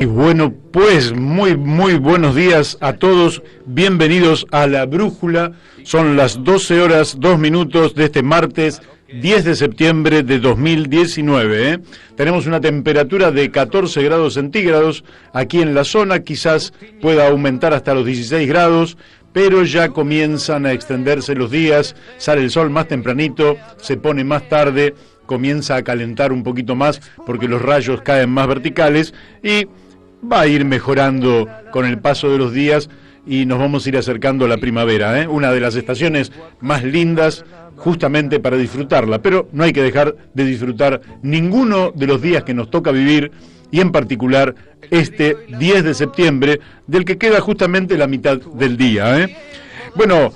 Y bueno, pues muy buenos días a todos, bienvenidos a La Brújula, son las 12 horas 2 minutos de este martes 10 de septiembre de 2019. Tenemos una temperatura de 14 grados centígrados aquí en la zona, quizás pueda aumentar hasta los 16 grados, pero ya comienzan a extenderse los días, sale el sol más tempranito, se pone más tarde, comienza a calentar un poquito más porque los rayos caen más verticales y va a ir mejorando con el paso de los días y nos vamos a ir acercando a la primavera, una de las estaciones más lindas justamente para disfrutarla, pero no hay que dejar de disfrutar ninguno de los días que nos toca vivir y en particular este 10 de septiembre del que queda justamente la mitad del día. Bueno,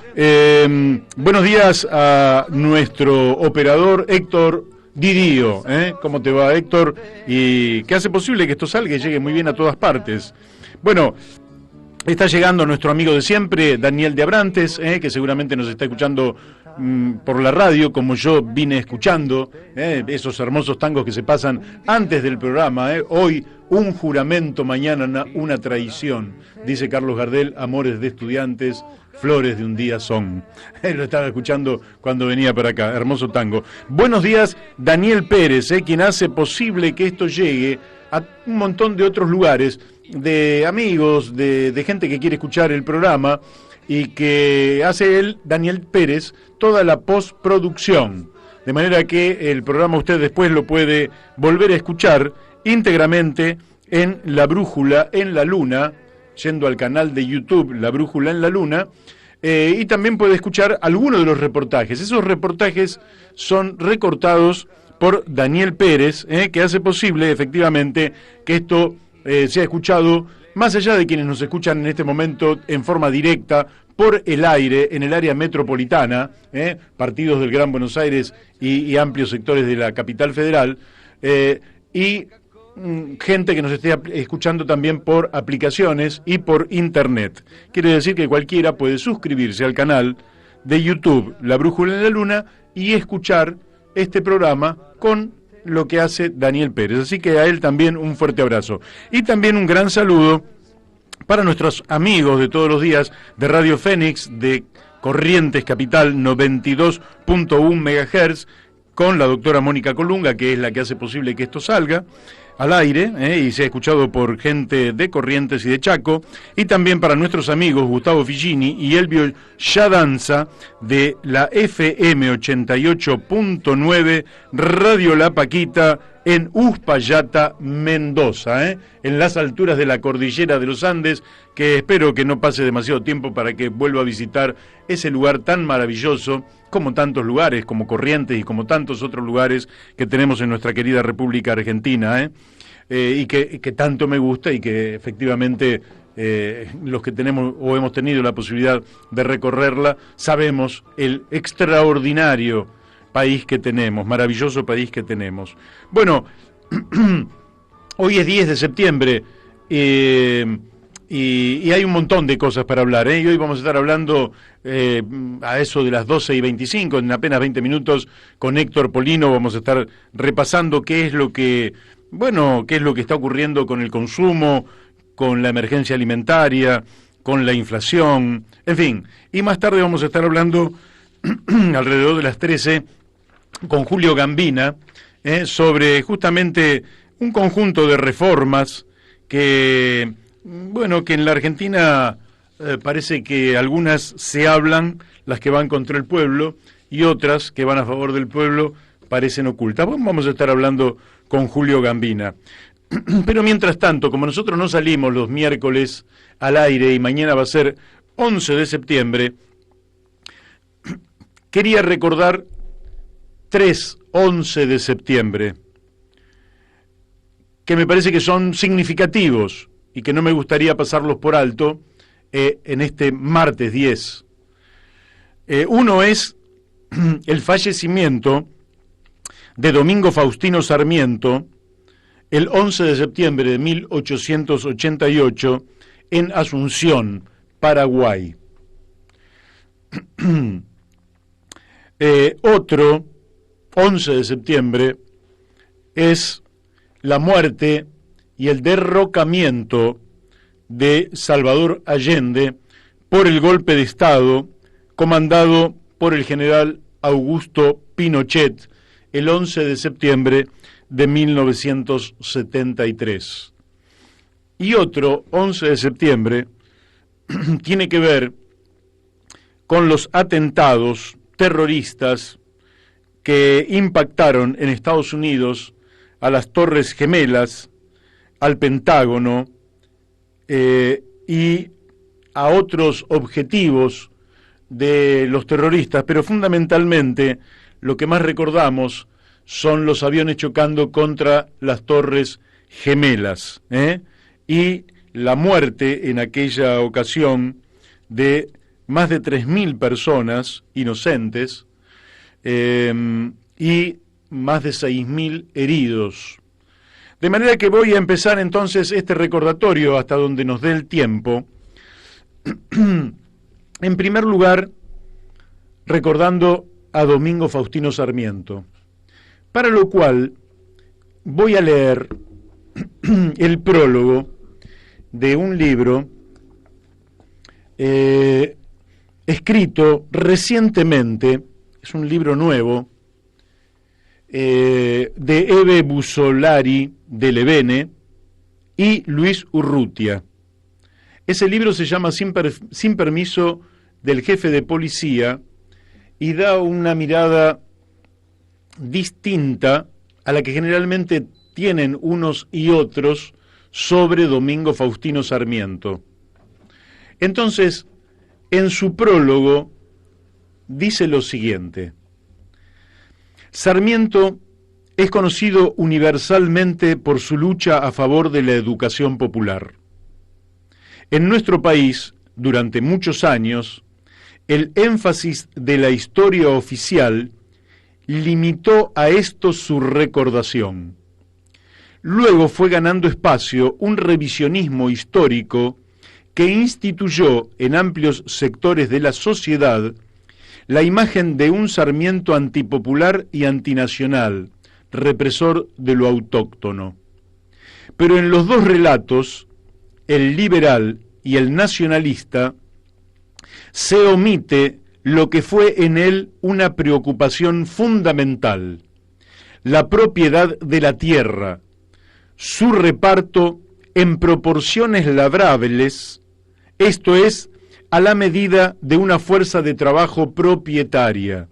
buenos días a nuestro operador Héctor Didío, ¿cómo te va, Héctor? Y qué hace posible que esto salga y llegue muy bien a todas partes. Bueno, está llegando nuestro amigo de siempre, Daniel de Abrantes, que seguramente nos está escuchando por la radio, como yo vine escuchando, esos hermosos tangos que se pasan antes del programa. Hoy un juramento, mañana una traición, dice Carlos Gardel, amores de estudiantes, flores de un día son. Lo estaba escuchando cuando venía para acá, hermoso tango. Buenos días, Daniel Pérez, quien hace posible que esto llegue a un montón de otros lugares, de amigos, de gente que quiere escuchar el programa, y que hace él, Daniel Pérez, toda la postproducción. De manera que el programa usted después lo puede volver a escuchar íntegramente en La Brújula en la Luna, yendo al canal de YouTube La Brújula en la Luna, y también puede escuchar algunos de los reportajes. Esos reportajes son recortados por Daniel Pérez, que hace posible efectivamente que esto sea escuchado más allá de quienes nos escuchan en este momento en forma directa por el aire en el área metropolitana, partidos del Gran Buenos Aires y amplios sectores de la capital federal, y gente que nos esté escuchando también por aplicaciones y por internet. Quiere decir que cualquiera puede suscribirse al canal de YouTube La Brújula en la Luna y escuchar este programa con lo que hace Daniel Pérez. Así que a él también un fuerte abrazo. Y también un gran saludo para nuestros amigos de todos los días de Radio Fénix de Corrientes Capital 92.1 MHz, con la doctora Mónica Colunga, que es la que hace posible que esto salga al aire, y se ha escuchado por gente de Corrientes y de Chaco, y también para nuestros amigos Gustavo Figini y Elvio Yadanza de la FM 88.9 Radio La Paquita en Uspallata, Mendoza, en las alturas de la cordillera de los Andes, que espero que no pase demasiado tiempo para que vuelva a visitar ese lugar tan maravilloso, como tantos lugares, como Corrientes y como tantos otros lugares que tenemos en nuestra querida República Argentina, y que tanto me gusta y que efectivamente los que tenemos o hemos tenido la posibilidad de recorrerla, sabemos el extraordinario país que tenemos, maravilloso país que tenemos. Bueno, hoy es 10 de septiembre y hay un montón de cosas para hablar, y hoy vamos a estar hablando a eso de las 12:25, en apenas 20 minutos, con Héctor Polino vamos a estar repasando qué es lo que está ocurriendo con el consumo, con la emergencia alimentaria, con la inflación, en fin. Y más tarde vamos a estar hablando alrededor de las 13 con Julio Gambina, sobre justamente un conjunto de reformas que en la Argentina parece que algunas se hablan, las que van contra el pueblo, y otras que van a favor del pueblo parecen ocultas. Bueno, vamos a estar hablando con Julio Gambina. Pero mientras tanto, como nosotros no salimos los miércoles al aire y mañana va a ser 11 de septiembre, quería recordar 11 de septiembre, que me parece que son significativos y que no me gustaría pasarlos por alto en este martes 10. Uno es el fallecimiento de Domingo Faustino Sarmiento el 11 de septiembre de 1888 en Asunción, Paraguay. Otro 11 de septiembre es la muerte y el derrocamiento de Salvador Allende por el golpe de Estado comandado por el general Augusto Pinochet el 11 de septiembre de 1973. Y otro 11 de septiembre tiene que ver con los atentados terroristas que impactaron en Estados Unidos a las Torres Gemelas, al Pentágono y a otros objetivos de los terroristas, pero fundamentalmente lo que más recordamos son los aviones chocando contra las Torres Gemelas, y la muerte en aquella ocasión de más de 3.000 personas inocentes y más de 6.000 heridos. De manera que voy a empezar entonces este recordatorio hasta donde nos dé el tiempo. En primer lugar, recordando a Domingo Faustino Sarmiento, para lo cual voy a leer el prólogo de un libro escrito recientemente, es un libro nuevo, de Ebe Busolari de Levene y Luis Urrutia. Ese libro se llama Sin permiso del jefe de policía y da una mirada distinta a la que generalmente tienen unos y otros sobre Domingo Faustino Sarmiento. Entonces, en su prólogo dice lo siguiente: Sarmiento es conocido universalmente por su lucha a favor de la educación popular. En nuestro país, durante muchos años, el énfasis de la historia oficial limitó a esto su recordación. Luego fue ganando espacio un revisionismo histórico que instituyó en amplios sectores de la sociedad la imagen de un Sarmiento antipopular y antinacional, represor de lo autóctono. Pero en los dos relatos, el liberal y el nacionalista, se omite lo que fue en él una preocupación fundamental: la propiedad de la tierra, su reparto en proporciones labrables, esto es, a la medida de una fuerza de trabajo propietaria.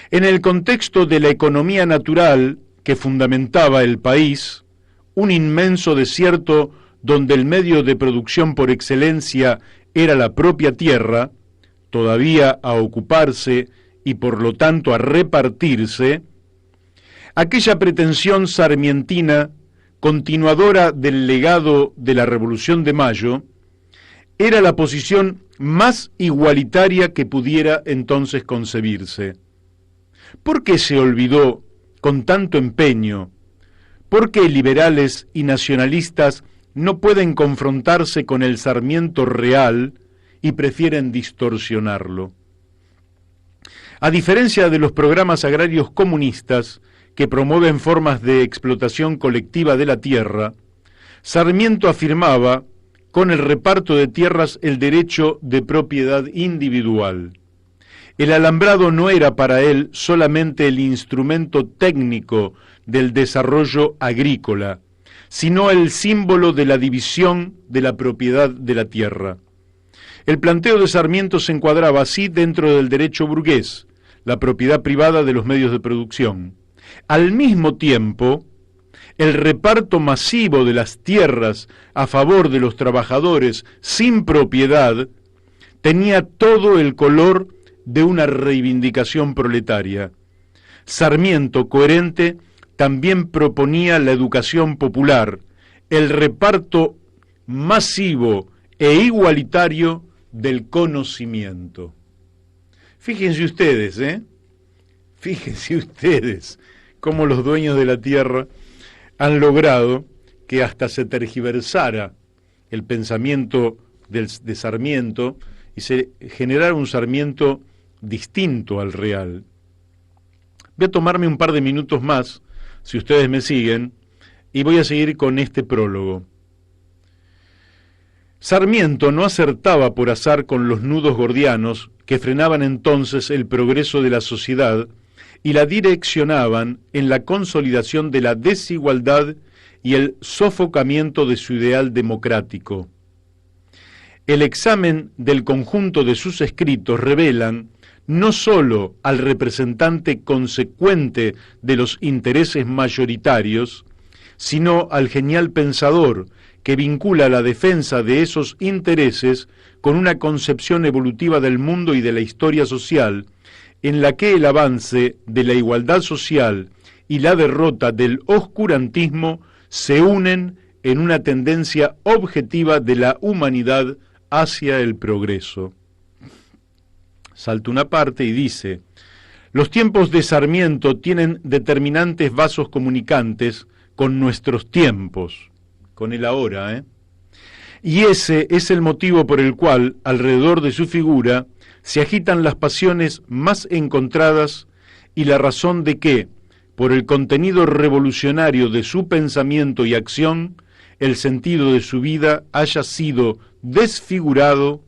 En el contexto de la economía natural que fundamentaba el país, un inmenso desierto donde el medio de producción por excelencia era la propia tierra, todavía a ocuparse y por lo tanto a repartirse, aquella pretensión sarmientina, continuadora del legado de la Revolución de Mayo, era la posición más igualitaria que pudiera entonces concebirse. ¿Por qué se olvidó con tanto empeño? ¿Por qué liberales y nacionalistas no pueden confrontarse con el Sarmiento real y prefieren distorsionarlo? A diferencia de los programas agrarios comunistas que promueven formas de explotación colectiva de la tierra, Sarmiento afirmaba con el reparto de tierras el derecho de propiedad individual. El alambrado no era para él solamente el instrumento técnico del desarrollo agrícola, sino el símbolo de la división de la propiedad de la tierra. El planteo de Sarmiento se encuadraba así dentro del derecho burgués, la propiedad privada de los medios de producción. Al mismo tiempo, el reparto masivo de las tierras a favor de los trabajadores sin propiedad tenía todo el color de una reivindicación proletaria. Sarmiento, coherente, también proponía la educación popular, el reparto masivo e igualitario del conocimiento. Fíjense ustedes, Fíjense ustedes cómo los dueños de la tierra han logrado que hasta se tergiversara el pensamiento de Sarmiento y se generara un Sarmiento distinto al real. Voy a tomarme un par de minutos más, si ustedes me siguen, y voy a seguir con este prólogo. Sarmiento no acertaba por azar con los nudos gordianos que frenaban entonces el progreso de la sociedad y la direccionaban en la consolidación de la desigualdad y el sofocamiento de su ideal democrático. El examen del conjunto de sus escritos revelan no sólo al representante consecuente de los intereses mayoritarios, sino al genial pensador que vincula la defensa de esos intereses con una concepción evolutiva del mundo y de la historia social, en la que el avance de la igualdad social y la derrota del oscurantismo se unen en una tendencia objetiva de la humanidad hacia el progreso. Salta una parte y dice: los tiempos de Sarmiento tienen determinantes vasos comunicantes con nuestros tiempos, con el ahora, y ese es el motivo por el cual, alrededor de su figura, se agitan las pasiones más encontradas y la razón de que, por el contenido revolucionario de su pensamiento y acción, el sentido de su vida haya sido desfigurado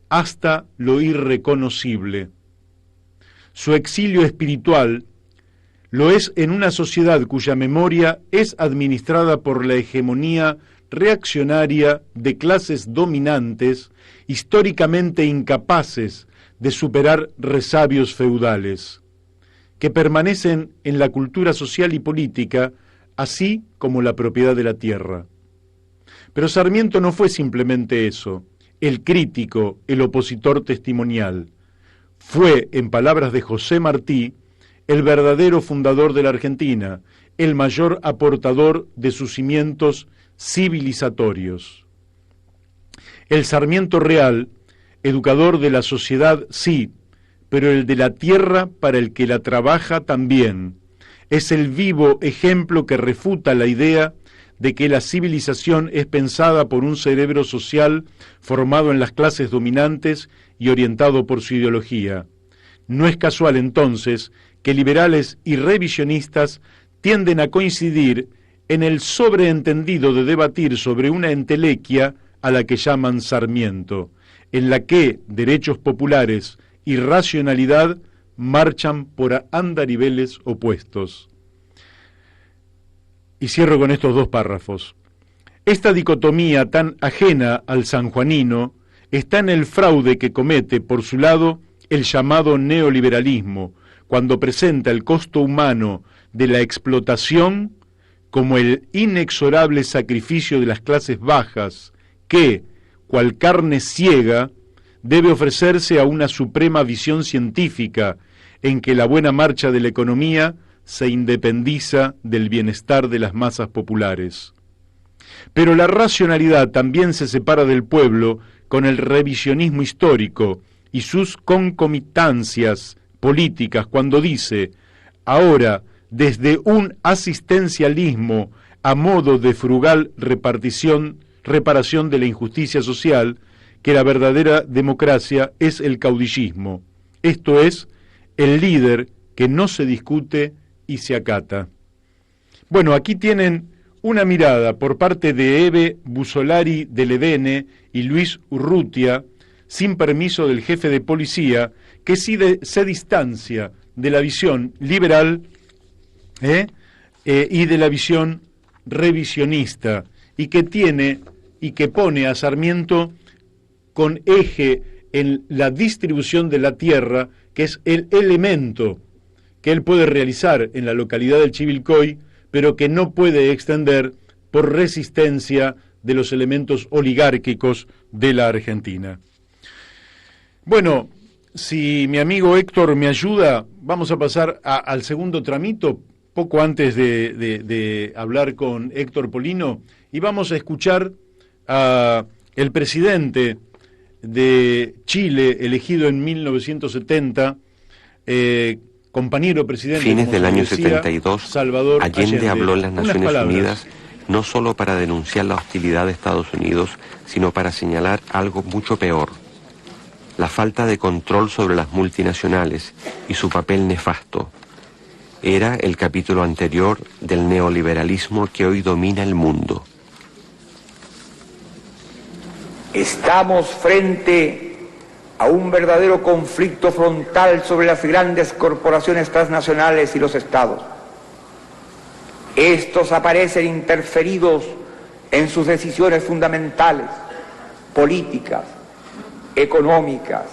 hasta lo irreconocible. Su exilio espiritual lo es en una sociedad cuya memoria es administrada por la hegemonía reaccionaria de clases dominantes históricamente incapaces de superar resabios feudales, que permanecen en la cultura social y política, así como la propiedad de la tierra. Pero Sarmiento no fue simplemente eso, el crítico, el opositor testimonial. Fue, en palabras de José Martí, el verdadero fundador de la Argentina, el mayor aportador de sus cimientos civilizatorios. El Sarmiento real, educador de la sociedad, sí, pero el de la tierra para el que la trabaja también, es el vivo ejemplo que refuta la idea de que la civilización es pensada por un cerebro social formado en las clases dominantes y orientado por su ideología. No es casual entonces que liberales y revisionistas tienden a coincidir en el sobreentendido de debatir sobre una entelequia a la que llaman Sarmiento, en la que derechos populares y racionalidad marchan por andariveles opuestos. Y cierro con estos dos párrafos. Esta dicotomía tan ajena al sanjuanino está en el fraude que comete, por su lado, el llamado neoliberalismo, cuando presenta el costo humano de la explotación como el inexorable sacrificio de las clases bajas que, cual carne ciega, debe ofrecerse a una suprema visión científica en que la buena marcha de la economía se independiza del bienestar de las masas populares. Pero la racionalidad también se separa del pueblo con el revisionismo histórico y sus concomitancias políticas cuando dice: ahora, desde un asistencialismo a modo de frugal reparación de la injusticia social, que la verdadera democracia es el caudillismo, esto es, el líder que no se discute y se acata. Bueno, aquí tienen una mirada por parte de Eve Busolari del EDN y Luis Urrutia, sin permiso del jefe de policía, que se distancia de la visión liberal y de la visión revisionista, y que pone a Sarmiento con eje en la distribución de la tierra, que es el elemento que él puede realizar en la localidad del Chivilcoy, pero que no puede extender por resistencia de los elementos oligárquicos de la Argentina. Bueno, si mi amigo Héctor me ayuda, vamos a pasar al segundo tramito, poco antes de hablar con Héctor Polino, y vamos a escuchar al presidente de Chile, elegido en 1970, compañero presidente, fines del año 72, Salvador Allende habló en las Naciones Unidas no solo para denunciar la hostilidad de Estados Unidos, sino para señalar algo mucho peor: la falta de control sobre las multinacionales y su papel nefasto. Era el capítulo anterior del neoliberalismo que hoy domina el mundo. Estamos frente a un verdadero conflicto frontal sobre las grandes corporaciones transnacionales y los estados. Estos aparecen interferidos en sus decisiones fundamentales, políticas, económicas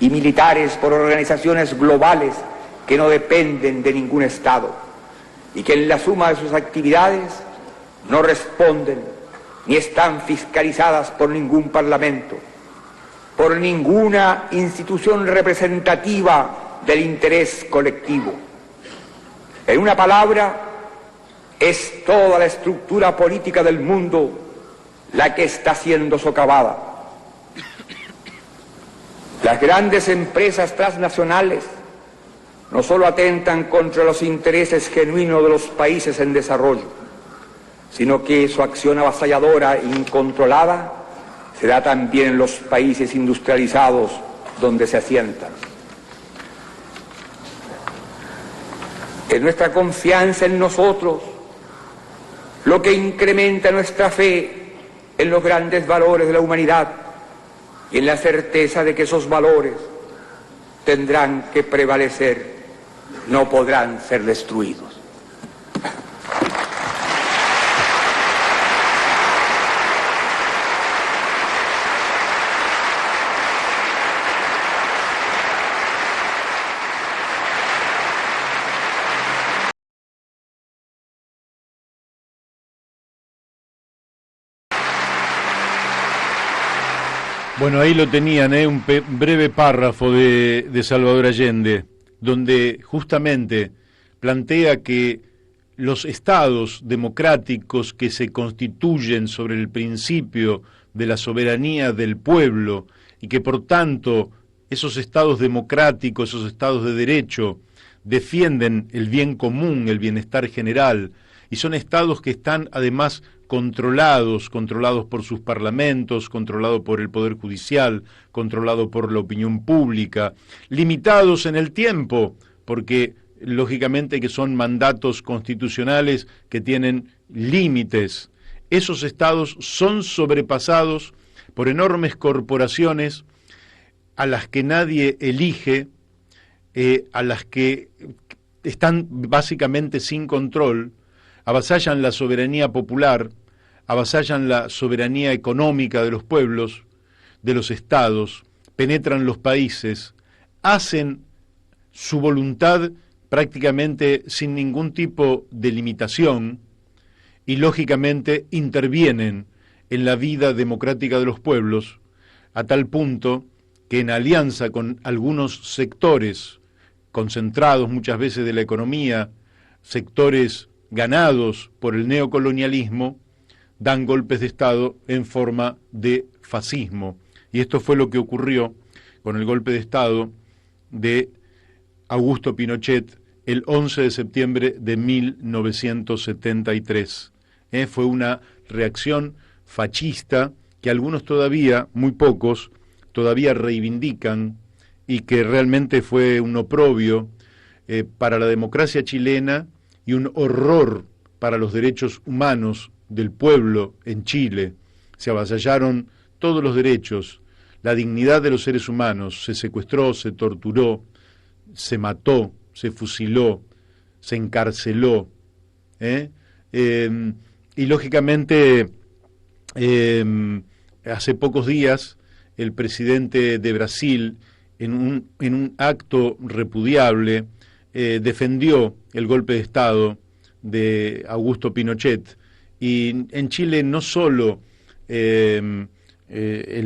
y militares por organizaciones globales que no dependen de ningún Estado y que en la suma de sus actividades no responden ni están fiscalizadas por ningún parlamento, por ninguna institución representativa del interés colectivo. En una palabra, es toda la estructura política del mundo la que está siendo socavada. Las grandes empresas transnacionales no solo atentan contra los intereses genuinos de los países en desarrollo, sino que su acción avasalladora e incontrolada se da también en los países industrializados donde se asientan. Es nuestra confianza en nosotros lo que incrementa nuestra fe en los grandes valores de la humanidad y en la certeza de que esos valores tendrán que prevalecer, no podrán ser destruidos. Bueno, ahí lo tenían, un breve párrafo de Salvador Allende, donde justamente plantea que los estados democráticos que se constituyen sobre el principio de la soberanía del pueblo y que por tanto esos estados democráticos, esos estados de derecho, defienden el bien común, el bienestar general, y son estados que están además controlados por sus parlamentos, controlados por el Poder Judicial, controlados por la opinión pública, limitados en el tiempo, porque lógicamente que son mandatos constitucionales que tienen límites. Esos estados son sobrepasados por enormes corporaciones a las que nadie elige, a las que están básicamente sin control, avasallan la soberanía popular, avasallan la soberanía económica de los pueblos, de los estados, penetran los países, hacen su voluntad prácticamente sin ningún tipo de limitación y lógicamente intervienen en la vida democrática de los pueblos a tal punto que en alianza con algunos sectores concentrados muchas veces de la economía, sectores ganados por el neocolonialismo, dan golpes de Estado en forma de fascismo. Y esto fue lo que ocurrió con el golpe de Estado de Augusto Pinochet el 11 de septiembre de 1973. Fue una reacción fascista que algunos todavía, muy pocos, todavía reivindican y que realmente fue un oprobio para la democracia chilena y un horror para los derechos humanos del pueblo en Chile. Se avasallaron todos los derechos, la dignidad de los seres humanos, se secuestró, se torturó, se mató, se fusiló, se encarceló. Y lógicamente, hace pocos días, el presidente de Brasil, en un acto repudiable, defendió el golpe de Estado de Augusto Pinochet. Y en Chile no solo el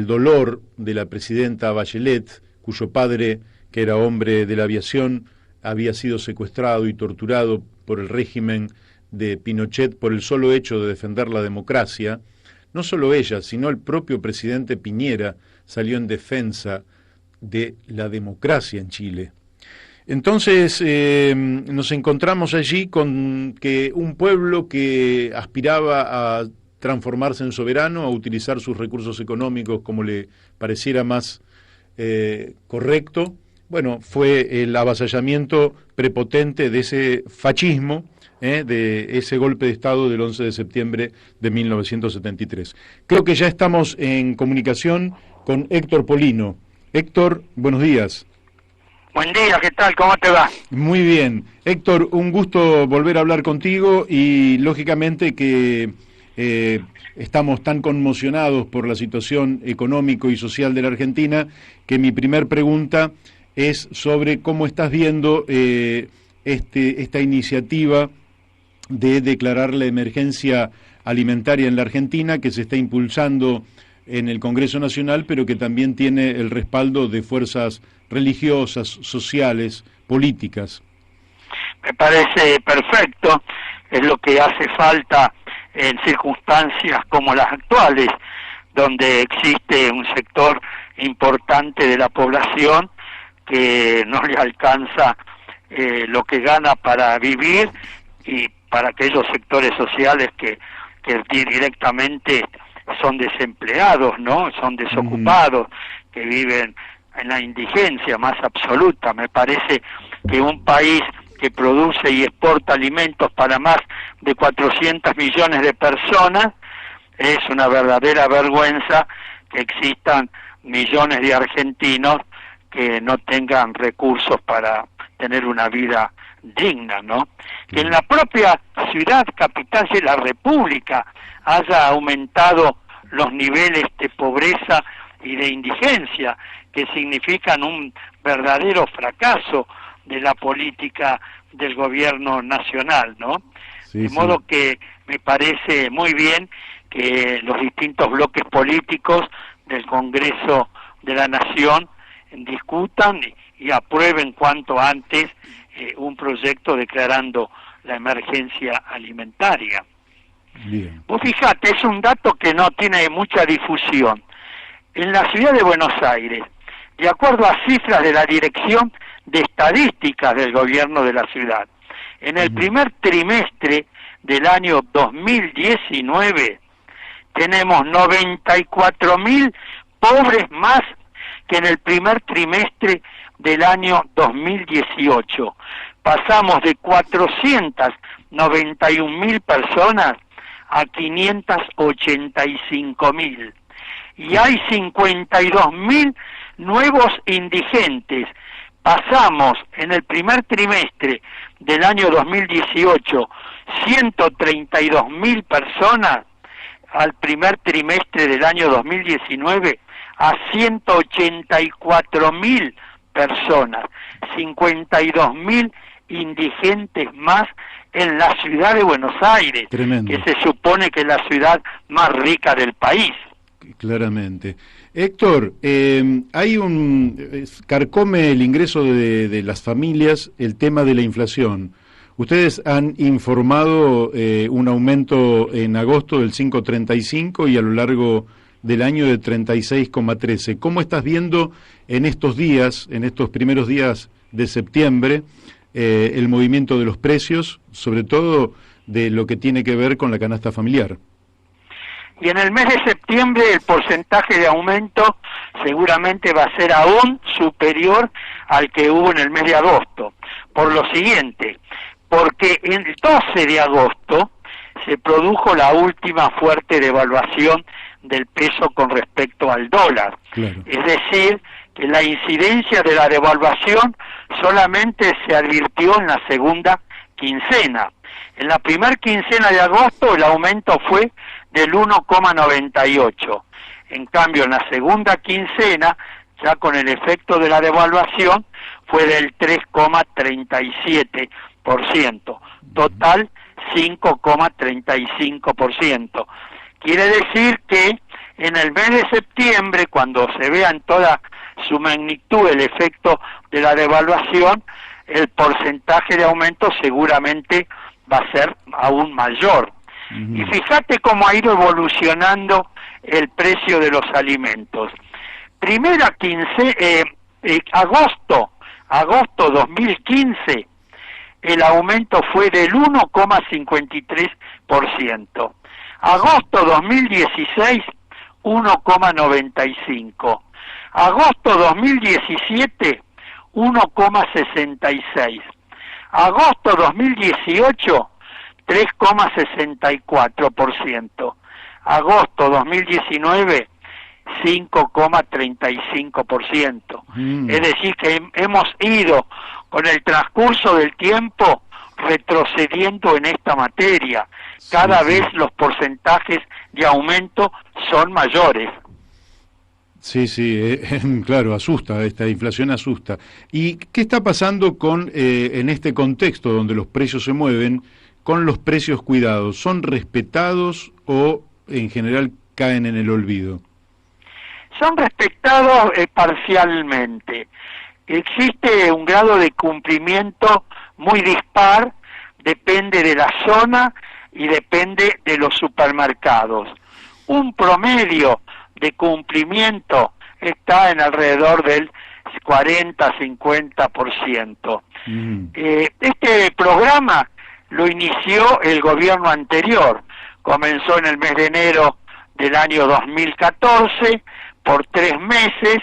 dolor de la presidenta Bachelet, cuyo padre, que era hombre de la aviación, había sido secuestrado y torturado por el régimen de Pinochet por el solo hecho de defender la democracia. No solo ella, sino el propio presidente Piñera salió en defensa de la democracia en Chile. Entonces nos encontramos allí con que un pueblo que aspiraba a transformarse en soberano, a utilizar sus recursos económicos como le pareciera más correcto, bueno, fue el avasallamiento prepotente de ese fascismo, de ese golpe de Estado del 11 de septiembre de 1973. Creo que ya estamos en comunicación con Héctor Polino. Héctor, buenos días. Buen día, ¿qué tal? ¿Cómo te va? Muy bien. Héctor, un gusto volver a hablar contigo y lógicamente que estamos tan conmocionados por la situación económico y social de la Argentina que mi primer pregunta es sobre cómo estás viendo esta iniciativa de declarar la emergencia alimentaria en la Argentina, que se está impulsando en el Congreso Nacional, pero que también tiene el respaldo de fuerzas religiosas, sociales, políticas. Me parece perfecto, es lo que hace falta en circunstancias como las actuales, donde existe un sector importante de la población que no le alcanza lo que gana para vivir, y para aquellos sectores sociales que directamente son desempleados, ¿no? Son desocupados, que viven en la indigencia más absoluta. Me parece que un país que produce y exporta alimentos para más de 400 millones de personas, es una verdadera vergüenza que existan millones de argentinos que no tengan recursos para tener una vida digna, ¿no? Que en la propia ciudad capital de la República haya aumentado los niveles de pobreza y de indigencia, que significan un verdadero fracaso de la política del gobierno nacional, ¿no? De modo que me parece muy bien que los distintos bloques políticos del Congreso de la Nación discutan y aprueben cuanto antes un proyecto declarando la emergencia alimentaria. Bien. Vos fijate, es un dato que no tiene mucha difusión. En la ciudad de Buenos Aires, de acuerdo a cifras de la Dirección de Estadísticas del gobierno de la ciudad, en el primer trimestre del año 2019 tenemos 94.000 pobres más que en el primer trimestre del año 2018. Pasamos de 491.000 personas a 585.000. Y hay 52.000 nuevos indigentes. Pasamos en el primer trimestre del año 2018 132.000 personas, al primer trimestre del año 2019 a 184.000 personas, 52.000 indigentes más en la ciudad de Buenos Aires. Tremendo. Que se supone que es la ciudad más rica del país. Claramente. Héctor, hay carcome el ingreso de las familias el tema de la inflación. Ustedes han informado un aumento en agosto del 5,35 y a lo largo del año de 36,13. ¿Cómo estás viendo en estos días, en estos primeros días de septiembre, el movimiento de los precios, sobre todo de lo que tiene que ver con la canasta familiar? Y en el mes de septiembre el porcentaje de aumento seguramente va a ser aún superior al que hubo en el mes de agosto. Por lo siguiente, porque el 12 de agosto se produjo la última fuerte devaluación del peso con respecto al dólar. Claro. Es decir, que la incidencia de la devaluación solamente se advirtió en la segunda quincena. En la primera quincena de agosto el aumento fue del 1,98. En cambio, en la segunda quincena, ya con el efecto de la devaluación, fue del 3,37%. Total, 5,35%. Quiere decir que en el mes de septiembre, cuando se vea en toda su magnitud el efecto de la devaluación, el porcentaje de aumento seguramente va a ser aún mayor. Y fíjate cómo ha ido evolucionando el precio de los alimentos. Agosto 2015, el aumento fue del 1,53%. Agosto 2016, 1,95%. Agosto 2017, 1,66. Agosto 2018, 3,64%. Agosto 2019, 5,35%. Es decir, que hemos ido con el transcurso del tiempo retrocediendo en esta materia. Cada vez los porcentajes de aumento son mayores. Sí, claro, asusta, esta inflación asusta. ¿Y qué está pasando en este contexto donde los precios se mueven, con los precios cuidados? ¿Son respetados o en general caen en el olvido? Son respetados parcialmente. Existe un grado de cumplimiento muy dispar, depende de la zona y depende de los supermercados. Un promedio de cumplimiento está en alrededor del 40-50%. Este programa lo inició el gobierno anterior, comenzó en el mes de enero del año 2014, por 3 meses,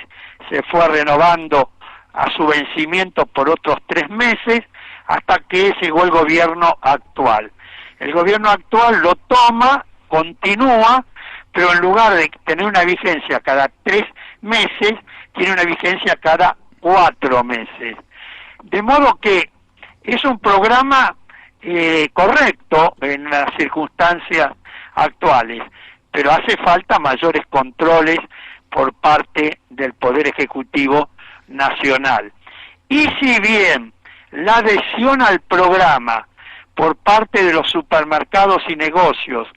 se fue renovando a su vencimiento por otros 3 meses, hasta que llegó el gobierno actual. El gobierno actual lo toma, continúa, pero en lugar de tener una vigencia cada 3 meses, tiene una vigencia cada 4 meses. De modo que es un programa correcto en las circunstancias actuales, pero hace falta mayores controles por parte del Poder Ejecutivo Nacional. Y si bien la adhesión al programa por parte de los supermercados y negocios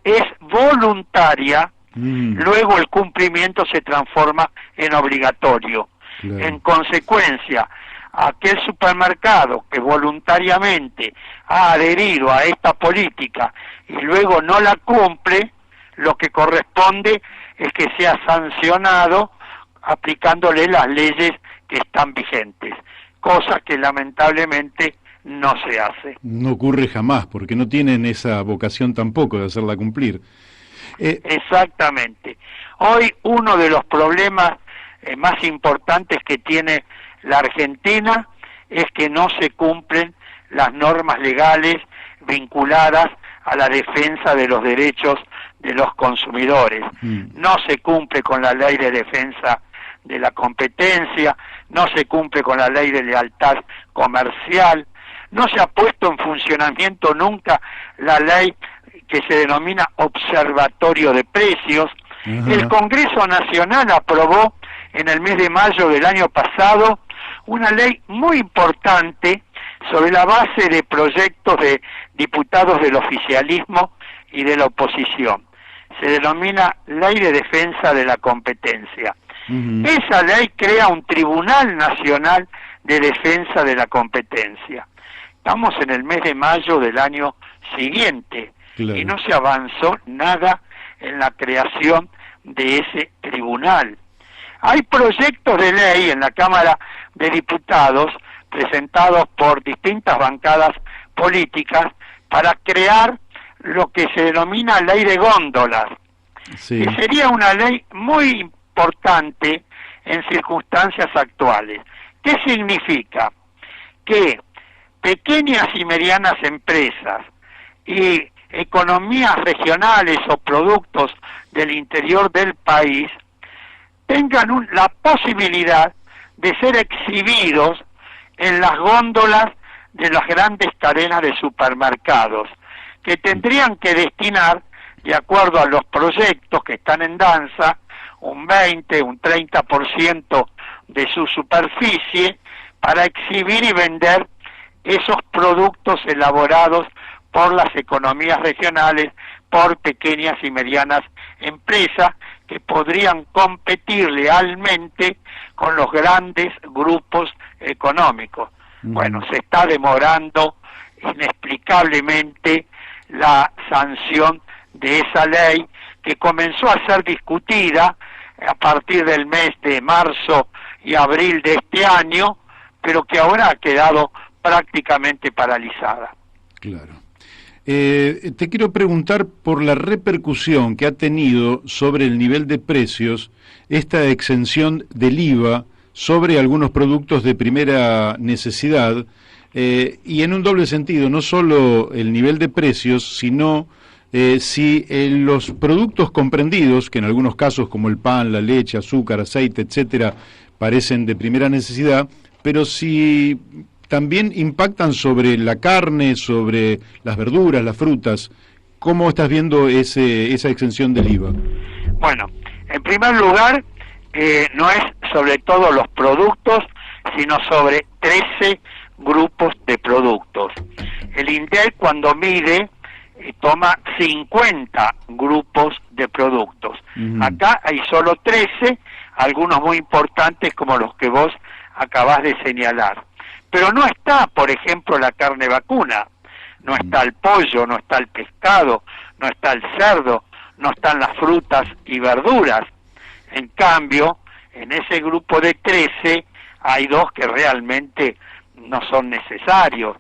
es voluntaria, luego el cumplimiento se transforma en obligatorio. Claro. En consecuencia, aquel supermercado que voluntariamente ha adherido a esta política y luego no la cumple, lo que corresponde es que sea sancionado aplicándole las leyes que están vigentes, cosa que lamentablemente no se hace. No ocurre jamás, porque no tienen esa vocación tampoco de hacerla cumplir. Exactamente. Hoy uno de los problemas más importantes que tiene la Argentina es que no se cumplen las normas legales vinculadas a la defensa de los derechos de los consumidores. No se cumple con la ley de defensa de la competencia, no se cumple con la ley de lealtad comercial, no se ha puesto en funcionamiento nunca la ley que se denomina Observatorio de Precios. El Congreso Nacional aprobó en el mes de mayo del año pasado una ley muy importante sobre la base de proyectos de diputados del oficialismo y de la oposición. Se denomina Ley de Defensa de la Competencia. Esa ley crea un Tribunal Nacional de Defensa de la Competencia. Estamos en el mes de mayo del año siguiente, claro, y no se avanzó nada en la creación de ese tribunal. Hay proyectos de ley en la Cámara de Diputados presentados por distintas bancadas políticas para crear lo que se denomina ley de góndolas, que sería una ley muy importante en circunstancias actuales. ¿Qué significa? Que pequeñas y medianas empresas y economías regionales o productos del interior del país tengan la posibilidad de ser exhibidos en las góndolas de las grandes cadenas de supermercados, que tendrían que destinar, de acuerdo a los proyectos que están en danza, un 20, un 30% de su superficie para exhibir y vender esos productos elaborados por las economías regionales, por pequeñas y medianas empresas que podrían competir lealmente con los grandes grupos económicos. Bueno, se está demorando inexplicablemente la sanción de esa ley, que comenzó a ser discutida a partir del mes de marzo y abril de este año, pero que ahora ha quedado prácticamente paralizada. Claro. Te quiero preguntar por la repercusión que ha tenido sobre el nivel de precios esta exención del IVA sobre algunos productos de primera necesidad, y en un doble sentido, no solo el nivel de precios, sino si los productos comprendidos, que en algunos casos como el pan, la leche, azúcar, aceite, etcétera, parecen de primera necesidad, pero si también impactan sobre la carne, sobre las verduras, las frutas. ¿Cómo estás viendo esa exención del IVA? Bueno, en primer lugar, no es sobre todo los productos, sino sobre 13 grupos de productos. El INDEC, cuando mide, toma 50 grupos de productos. Acá hay solo 13, algunos muy importantes como los que vos acabás de señalar. Pero no está, por ejemplo, la carne vacuna, no está el pollo, no está el pescado, no está el cerdo, no están las frutas y verduras. En cambio, en ese grupo de 13 hay dos que realmente no son necesarios: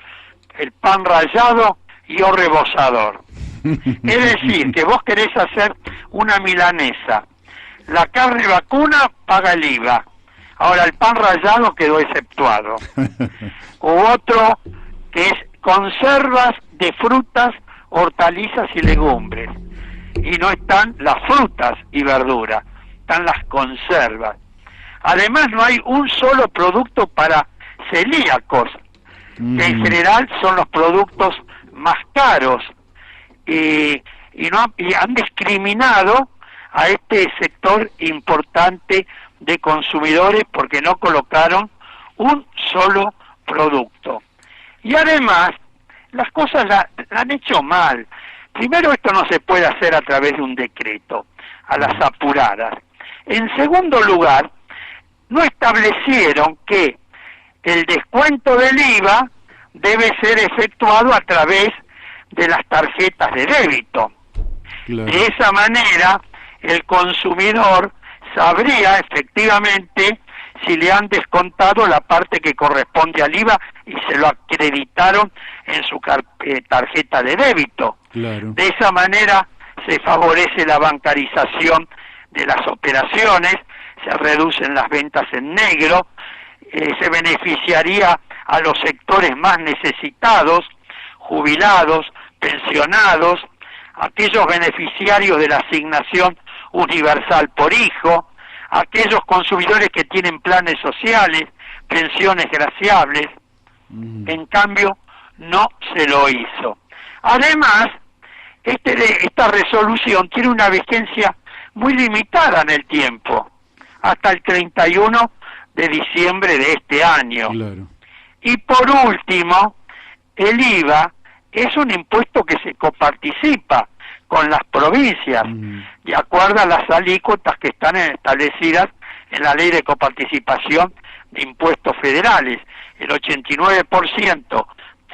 el pan rallado y o rebozador. Es decir, que vos querés hacer una milanesa, la carne vacuna paga el IVA, ahora el pan rallado quedó exceptuado. U otro que es conservas de frutas, hortalizas y legumbres, y no están las frutas y verduras, están las conservas. Además no hay un solo producto para celíacos, que en general son los productos más caros, y han discriminado a este sector importante de consumidores porque no colocaron un solo producto. Y además, las cosas la han hecho mal. Primero, esto no se puede hacer a través de un decreto, a las apuradas. En segundo lugar, no establecieron que el descuento del IVA debe ser efectuado a través de las tarjetas de débito. Claro. De esa manera, el consumidor sabría efectivamente si le han descontado la parte que corresponde al IVA y se lo acreditaron en su tarjeta de débito. Claro. De esa manera se favorece la bancarización de las operaciones, se reducen las ventas en negro, se beneficiaría a los sectores más necesitados, jubilados, pensionados, aquellos beneficiarios de la asignación universal por hijo, aquellos consumidores que tienen planes sociales, pensiones graciables. En cambio, no se lo hizo. Además, esta resolución tiene una vigencia muy limitada en el tiempo, hasta el 31 de diciembre de este año. Claro. Y por último, el IVA es un impuesto que se coparticipa con las provincias, de acuerdo a las alícuotas que están establecidas en la Ley de Coparticipación de Impuestos Federales. El 89%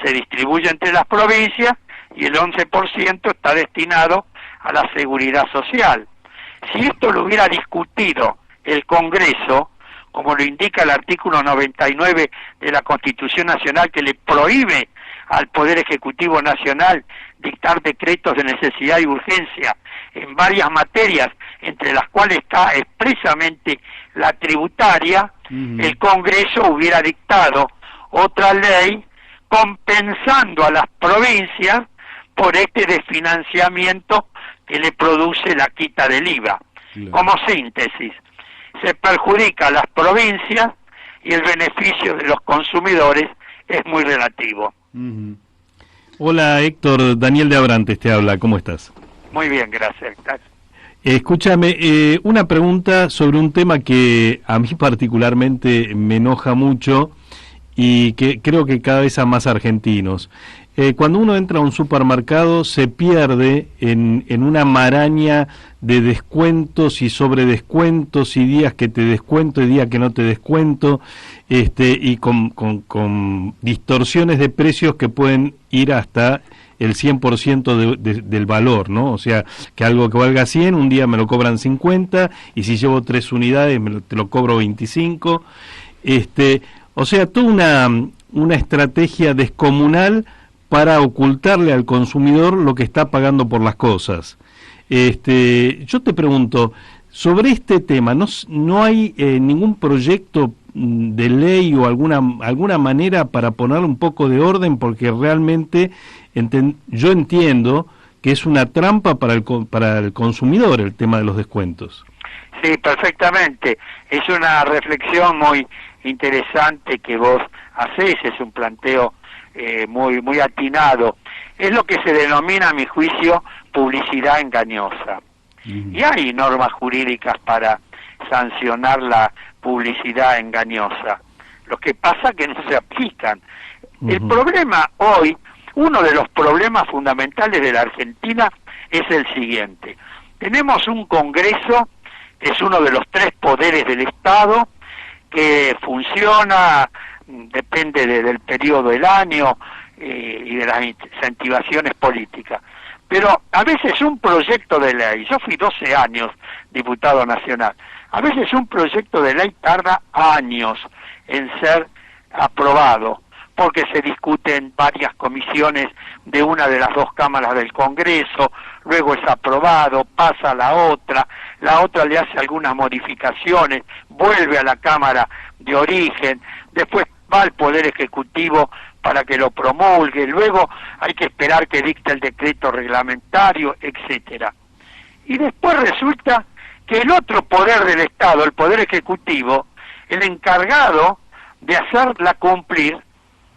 se distribuye entre las provincias y el 11% está destinado a la seguridad social. Si esto lo hubiera discutido el Congreso, como lo indica el artículo 99 de la Constitución Nacional, que le prohíbe al Poder Ejecutivo Nacional dictar decretos de necesidad y urgencia en varias materias, entre las cuales está expresamente la tributaria, el Congreso hubiera dictado otra ley compensando a las provincias por este desfinanciamiento que le produce la quita del IVA. Claro. Como síntesis, se perjudica a las provincias y el beneficio de los consumidores es muy relativo. Hola Héctor, Daniel de Abrantes te habla, ¿cómo estás? Muy bien, gracias. Escúchame, una pregunta sobre un tema que a mí particularmente me enoja mucho y que creo que cada vez a más argentinos. Cuando uno entra a un supermercado se pierde en una maraña de descuentos y sobre descuentos y días que te descuento y días que no te descuento, y con distorsiones de precios que pueden ir hasta el 100% del valor, ¿no? O sea, que algo que valga 100, un día me lo cobran 50, y si llevo 3 unidades te lo cobro 25. O sea, toda una estrategia descomunal para ocultarle al consumidor lo que está pagando por las cosas. Yo te pregunto, sobre este tema, ¿no hay ningún proyecto de ley o alguna manera para ponerle un poco de orden, porque realmente yo entiendo que es una trampa para el consumidor el tema de los descuentos. Sí, perfectamente. Es una reflexión muy interesante que vos hacés, es un planteo muy atinado. Es lo que se denomina, a mi juicio, publicidad engañosa. Y hay normas jurídicas para sancionar la publicidad engañosa. Lo que pasa es que no se aplican. El problema hoy, uno de los problemas fundamentales de la Argentina es el siguiente. Tenemos un Congreso que es uno de los 3 poderes del Estado, que funciona, depende del periodo del año y de las incentivaciones políticas. Pero a veces un proyecto de ley, yo fui 12 años diputado nacional, a veces un proyecto de ley tarda años en ser aprobado, porque se discute en varias comisiones de una de las 2 cámaras del Congreso, luego es aprobado, pasa a la otra le hace algunas modificaciones, vuelve a la Cámara de origen, después va al Poder Ejecutivo para que lo promulgue, luego hay que esperar que dicte el decreto reglamentario, etcétera. Y después resulta que el otro poder del Estado, el Poder Ejecutivo, el encargado de hacerla cumplir,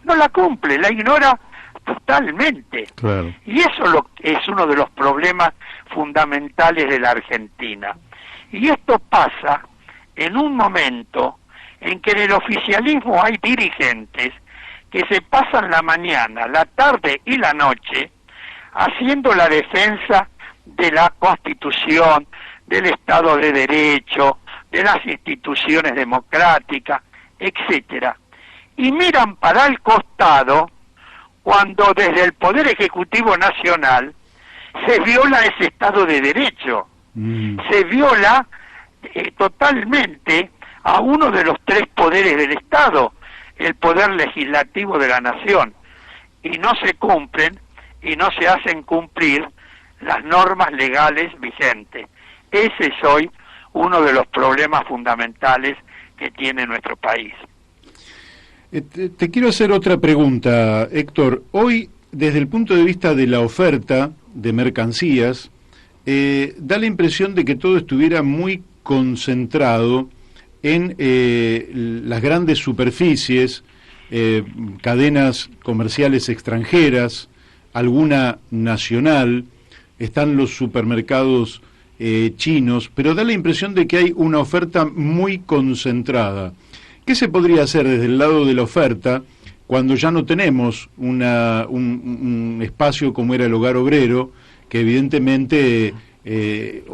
no la cumple, la ignora totalmente. Claro. Y eso es uno de los problemas fundamentales de la Argentina. Y esto pasa en un momento en que en el oficialismo hay dirigentes que se pasan la mañana, la tarde y la noche haciendo la defensa de la Constitución, del Estado de Derecho, de las instituciones democráticas, etcétera. Y miran para el costado cuando desde el Poder Ejecutivo Nacional se viola ese Estado de Derecho, se viola totalmente a uno de los 3 poderes del Estado, el Poder Legislativo de la Nación, y no se cumplen y no se hacen cumplir las normas legales vigentes. Ese es hoy uno de los problemas fundamentales que tiene nuestro país. Te quiero hacer otra pregunta, Héctor. Hoy, desde el punto de vista de la oferta de mercancías, da la impresión de que todo estuviera muy concentrado en las grandes superficies, cadenas comerciales extranjeras, alguna nacional, están los supermercados chinos, pero da la impresión de que hay una oferta muy concentrada. ¿Qué se podría hacer desde el lado de la oferta cuando ya no tenemos un espacio como era el Hogar Obrero, que evidentemente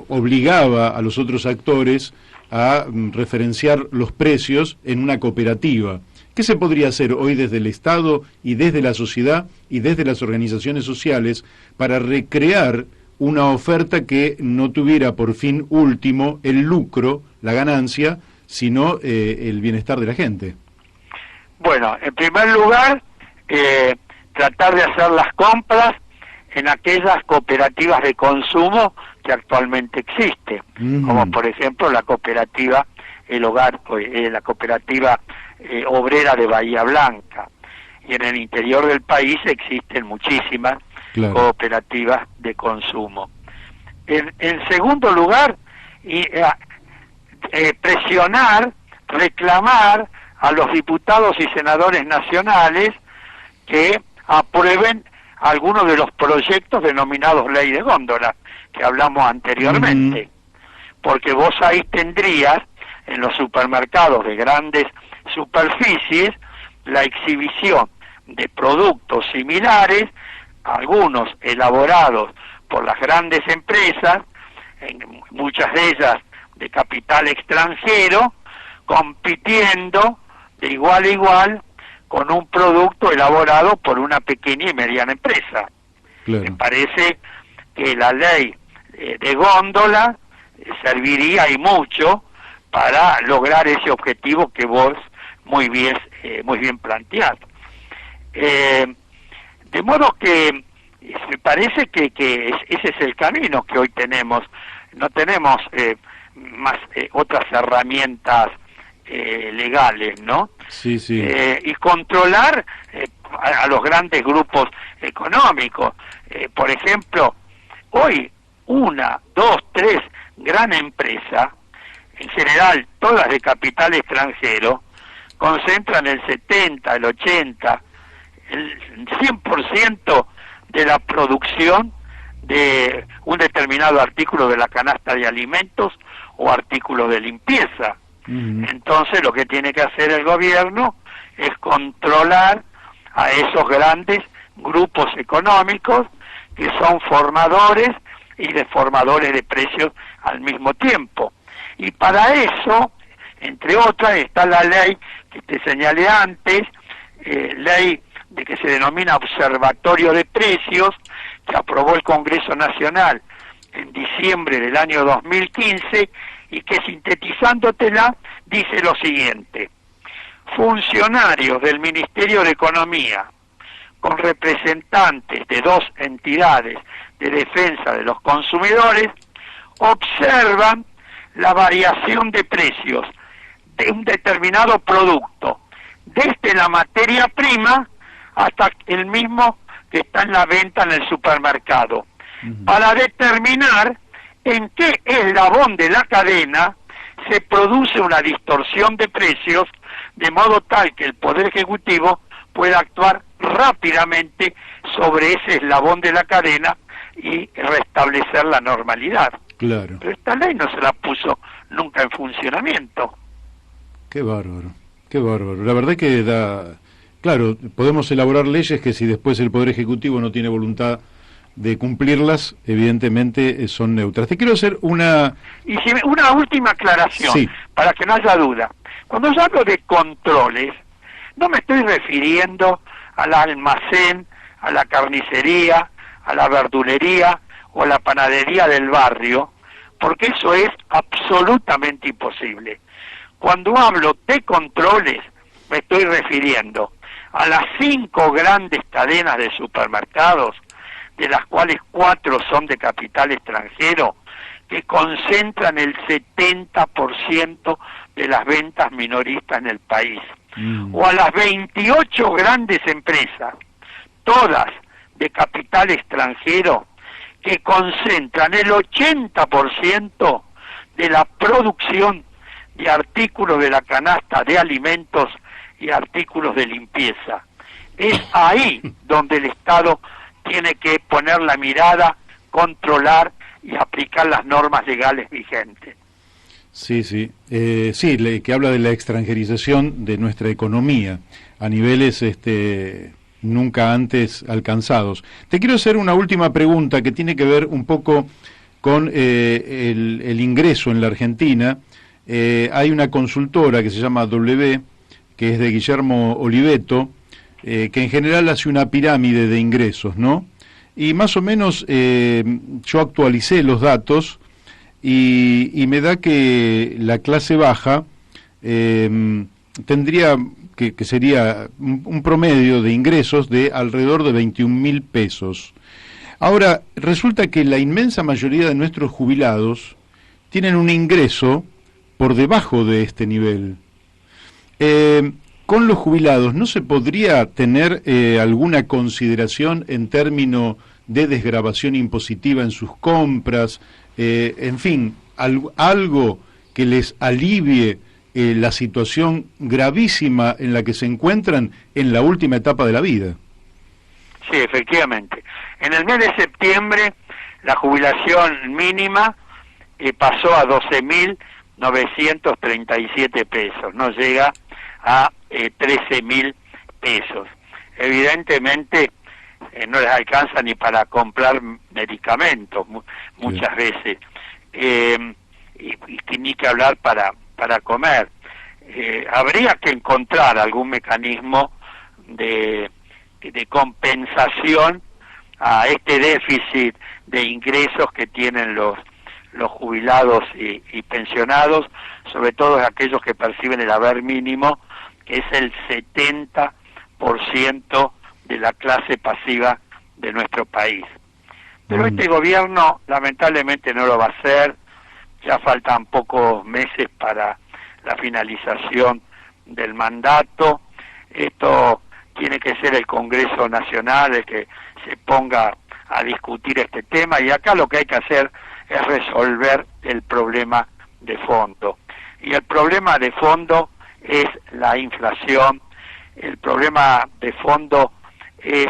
obligaba a los otros actores a referenciar los precios en una cooperativa? ¿Qué se podría hacer hoy desde el Estado y desde la sociedad y desde las organizaciones sociales para recrear una oferta que no tuviera por fin último el lucro, la ganancia, sino el bienestar de la gente? Bueno, en primer lugar, tratar de hacer las compras en aquellas cooperativas de consumo que actualmente existen, como por ejemplo la cooperativa El Hogar, la cooperativa obrera de Bahía Blanca. Y en el interior del país existen muchísimas cooperativas de consumo. En segundo lugar, presionar, reclamar a los diputados y senadores nacionales que aprueben algunos de los proyectos denominados ley de góndola que hablamos anteriormente, porque vos ahí tendrías en los supermercados de grandes superficies la exhibición de productos similares, algunos elaborados por las grandes empresas, muchas de ellas de capital extranjero, compitiendo de igual a igual con un producto elaborado por una pequeña y mediana empresa. Claro. Me parece que la ley de góndola serviría y mucho para lograr ese objetivo que vos muy bien planteás. De modo que me parece que ese es el camino que hoy tenemos. No tenemos más otras herramientas legales, ¿no? Sí, sí. Y controlar a los grandes grupos económicos. Por ejemplo, hoy 1, 2, 3 gran empresas, en general todas de capital extranjero, concentran el 70, el 80, el 100% de la producción de un determinado artículo de la canasta de alimentos o artículos de limpieza. Entonces lo que tiene que hacer el gobierno es controlar a esos grandes grupos económicos que son formadores y deformadores de precios al mismo tiempo. Y para eso, entre otras, está la ley que te señalé antes, ley de que se denomina Observatorio de Precios, que aprobó el Congreso Nacional en diciembre del año 2015, y que sintetizándotela dice lo siguiente: funcionarios del Ministerio de Economía con representantes de 2 entidades de defensa de los consumidores observan la variación de precios de un determinado producto, desde la materia prima hasta el mismo que está en la venta en el supermercado, para determinar en qué eslabón de la cadena se produce una distorsión de precios, de modo tal que el Poder Ejecutivo pueda actuar rápidamente sobre ese eslabón de la cadena y restablecer la normalidad. Claro. Pero esta ley no se la puso nunca en funcionamiento. Qué bárbaro, qué bárbaro. La verdad que da... Claro, podemos elaborar leyes que si después el Poder Ejecutivo no tiene voluntad de cumplirlas, evidentemente son neutras. Te quiero hacer una última aclaración, sí, para que no haya duda. Cuando yo hablo de controles, no me estoy refiriendo al almacén, a la carnicería, a la verdulería o a la panadería del barrio, porque eso es absolutamente imposible. Cuando hablo de controles, me estoy refiriendo a las 5 grandes cadenas de supermercados, de las cuales 4 son de capital extranjero, que concentran el 70% de las ventas minoristas en el país, o a las 28 grandes empresas, todas de capital extranjero, que concentran el 80% de la producción de artículos de la canasta de alimentos y artículos de limpieza. Es ahí donde el Estado tiene que poner la mirada, controlar y aplicar las normas legales vigentes. Sí, sí. Que habla de la extranjerización de nuestra economía a niveles nunca antes alcanzados. Te quiero hacer una última pregunta que tiene que ver un poco con el ingreso en la Argentina. Hay una consultora que se llama W, que es de Guillermo Oliveto, que en general hace una pirámide de ingresos, ¿no? Y más o menos yo actualicé los datos y me da que la clase baja tendría que sería un promedio de ingresos de alrededor de 21.000 pesos. Ahora, resulta que la inmensa mayoría de nuestros jubilados tienen un ingreso por debajo de este nivel. Con los jubilados, ¿no se podría tener alguna consideración en términos de desgravación impositiva en sus compras? En fin, algo que les alivie la situación gravísima en la que se encuentran en la última etapa de la vida. Sí, efectivamente. En el mes de septiembre la jubilación mínima pasó a 12.937 pesos, no llega a 13.000 pesos. Evidentemente no les alcanza ni para comprar medicamentos muchas veces, y ni que hablar para comer. Habría que encontrar algún mecanismo de compensación a este déficit de ingresos que tienen los jubilados y pensionados, sobre todo aquellos que perciben el haber mínimo, que es el 70% de la clase pasiva de nuestro país. Pero este gobierno lamentablemente no lo va a hacer. Ya faltan pocos meses para la finalización del mandato. Esto tiene que ser el Congreso Nacional el que se ponga a discutir este tema, y acá lo que hay que hacer es resolver el problema de fondo. Y el problema de fondo es la inflación, el problema de fondo es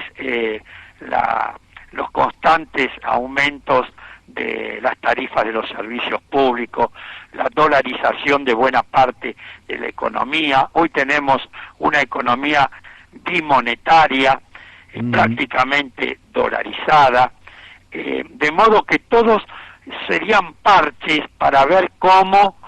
los constantes aumentos de las tarifas de los servicios públicos, la dolarización de buena parte de la economía. Hoy tenemos una economía bimonetaria, prácticamente dolarizada, de modo que todos serían parches para ver cómo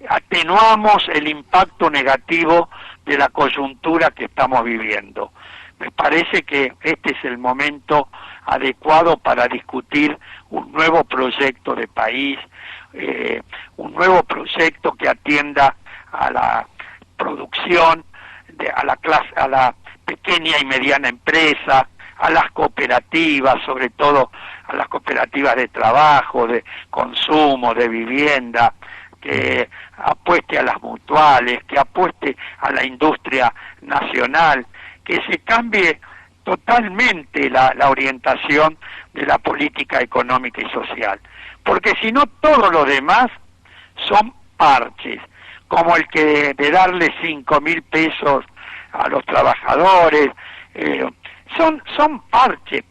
atenuamos el impacto negativo de la coyuntura que estamos viviendo. Me parece que este es el momento adecuado para discutir un nuevo proyecto de país, un nuevo proyecto que atienda a la producción, a la pequeña y mediana empresa, a las cooperativas, sobre todo a las cooperativas de trabajo, de consumo, de vivienda, que apueste a las mutuales, que apueste a la industria nacional, que se cambie totalmente la orientación de la política económica y social, porque si no todo lo demás son parches, como el que de darle 5.000 pesos a los trabajadores, son parches,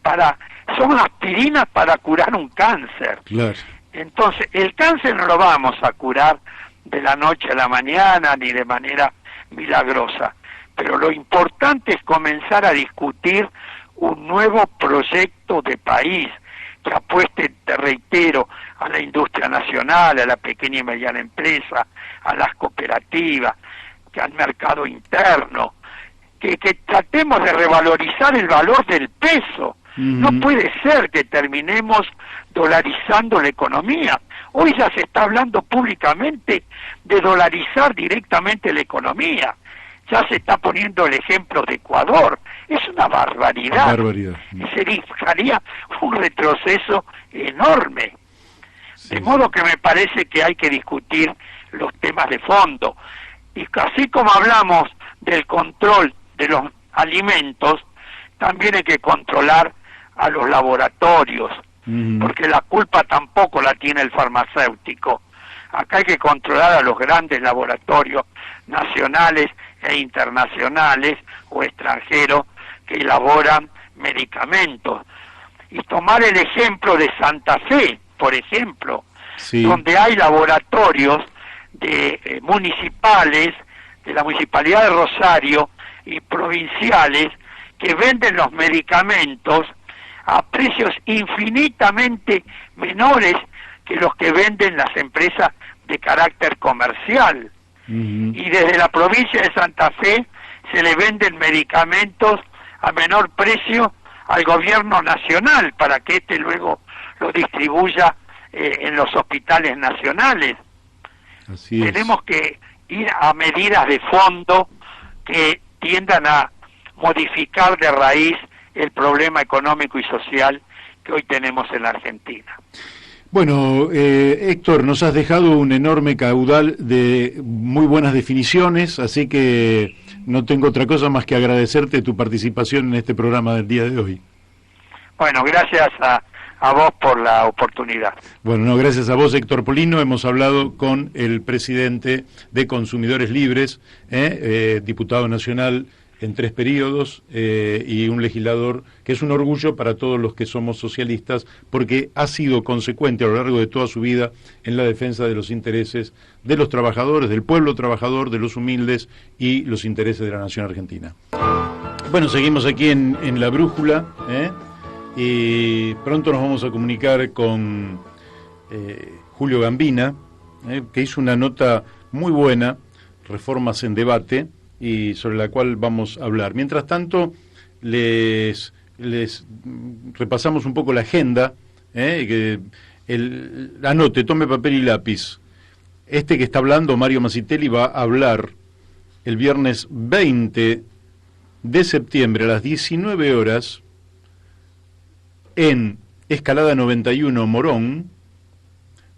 son aspirinas para curar un cáncer. Claro. Entonces, el cáncer no lo vamos a curar de la noche a la mañana ni de manera milagrosa, pero lo importante es comenzar a discutir un nuevo proyecto de país que apueste, te reitero, a la industria nacional, a la pequeña y mediana empresa, a las cooperativas, que al mercado interno, que tratemos de revalorizar el valor del peso. No puede ser que terminemos dolarizando la economía. Hoy ya se está hablando públicamente de dolarizar directamente la economía. Ya se está poniendo el ejemplo de Ecuador. Es una barbaridad. Sería un retroceso enorme. Sí. De modo que me parece que hay que discutir los temas de fondo. Y así como hablamos del control de los alimentos, también hay que controlar a los laboratorios, porque la culpa tampoco la tiene el farmacéutico. Acá hay que controlar a los grandes laboratorios nacionales e internacionales o extranjeros que elaboran medicamentos. Y tomar el ejemplo de Santa Fe, por ejemplo, sí, donde hay laboratorios de municipales, de la Municipalidad de Rosario y provinciales, que venden los medicamentos a precios infinitamente menores que los que venden las empresas de carácter comercial. Y desde la provincia de Santa Fe se le venden medicamentos a menor precio al gobierno nacional para que éste luego lo distribuya en los hospitales nacionales. Así es. Tenemos que ir a medidas de fondo que tiendan a modificar de raíz el problema económico y social que hoy tenemos en la Argentina. Bueno, Héctor, nos has dejado un enorme caudal de muy buenas definiciones, así que no tengo otra cosa más que agradecerte tu participación en este programa del día de hoy. Bueno, gracias a vos por la oportunidad. Bueno, no, gracias a vos, Héctor Polino. Hemos hablado con el presidente de Consumidores Libres, diputado nacional en 3 periodos, y un legislador que es un orgullo para todos los que somos socialistas, porque ha sido consecuente a lo largo de toda su vida en la defensa de los intereses de los trabajadores, del pueblo trabajador, de los humildes y los intereses de la nación argentina. Bueno, seguimos aquí en La Brújula, y pronto nos vamos a comunicar con Julio Gambina, que hizo una nota muy buena, Reformas en Debate, y sobre la cual vamos a hablar. Mientras tanto, les repasamos un poco la agenda, anote, tome papel y lápiz. Este que está hablando, Mario Masitelli, va a hablar el viernes 20 de septiembre a las 19 horas en Escalada 91 Morón,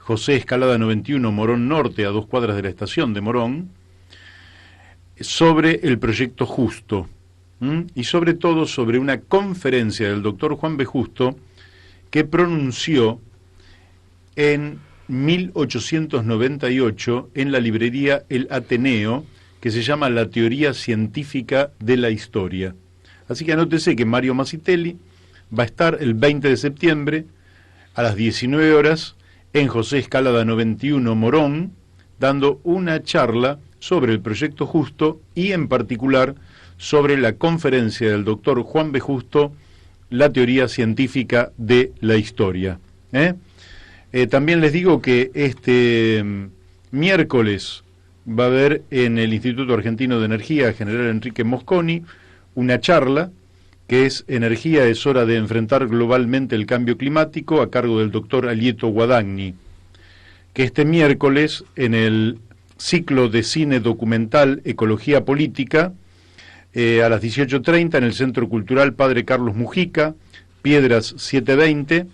José Escalada 91, Morón Norte, a 2 cuadras de la estación de Morón, sobre el proyecto Justo, y sobre todo sobre una conferencia del doctor Juan B. Justo que pronunció en 1898 en la librería El Ateneo, que se llama La Teoría Científica de la Historia. Así que anótese que Mario Masitelli va a estar el 20 de septiembre a las 19 horas en José Escalada 91 Morón, dando una charla sobre el proyecto Justo y en particular sobre la conferencia del doctor Juan B. Justo, La Teoría Científica de la Historia. También les digo que este miércoles va a haber en el Instituto Argentino de Energía, General Enrique Mosconi, una charla que es Energía es hora de enfrentar globalmente el cambio climático, a cargo del doctor Alieto Guadagni, que este miércoles en el ciclo de cine documental Ecología Política, a las 18:30 en el Centro Cultural Padre Carlos Mujica, Piedras 720,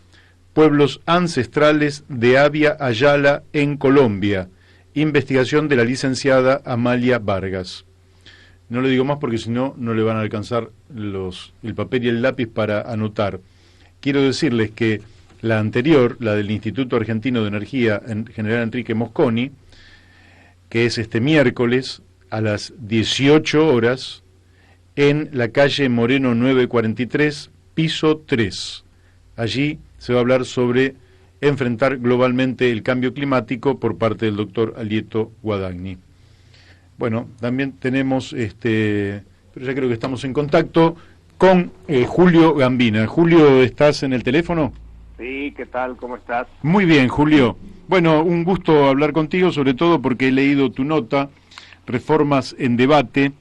Pueblos Ancestrales de Avia Ayala en Colombia, investigación de la licenciada Amalia Vargas. No le digo más porque si no, no le van a alcanzar el papel y el lápiz para anotar. Quiero decirles que la anterior, la del Instituto Argentino de Energía, en General Enrique Mosconi, que es este miércoles a las 18 horas en la calle Moreno 943, piso 3. Allí se va a hablar sobre enfrentar globalmente el cambio climático por parte del doctor Alieto Guadagni. Bueno, también tenemos, pero ya creo que estamos en contacto con Julio Gambina. Julio, ¿estás en el teléfono? Sí, ¿qué tal? ¿Cómo estás? Muy bien, Julio. Bueno, un gusto hablar contigo, sobre todo porque he leído tu nota, Reformas en Debate,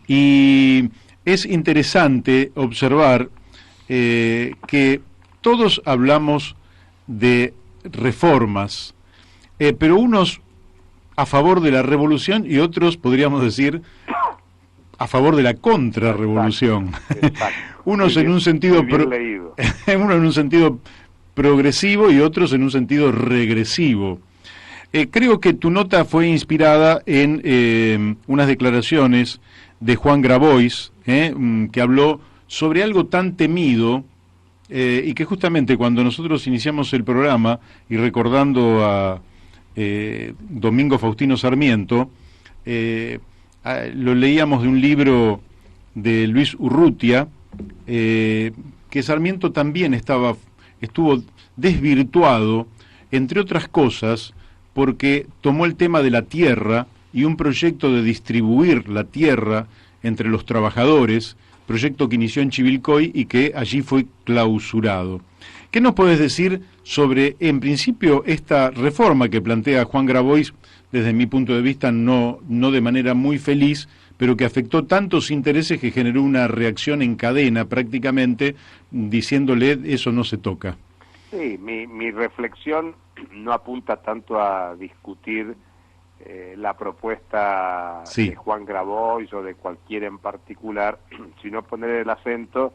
y es interesante observar que todos hablamos de reformas, pero unos a favor de la revolución y otros, podríamos decir, a favor de la contrarrevolución. Unos en un sentido uno en un sentido progresivo y otros en un sentido regresivo. Creo que tu nota fue inspirada en unas declaraciones de Juan Grabois, que habló sobre algo tan temido, y que justamente cuando nosotros iniciamos el programa, y recordando a Domingo Faustino Sarmiento, lo leíamos de un libro de Luis Urrutia, que Sarmiento también estuvo desvirtuado, entre otras cosas, porque tomó el tema de la tierra y un proyecto de distribuir la tierra entre los trabajadores, proyecto que inició en Chivilcoy y que allí fue clausurado. ¿Qué nos puedes decir sobre, en principio, esta reforma que plantea Juan Grabois, desde mi punto de vista no de manera muy feliz, pero que afectó tantos intereses que generó una reacción en cadena prácticamente, diciéndole eso no se toca? Sí, mi reflexión no apunta tanto a discutir la propuesta de Juan Grabois o de cualquiera en particular, sino poner el acento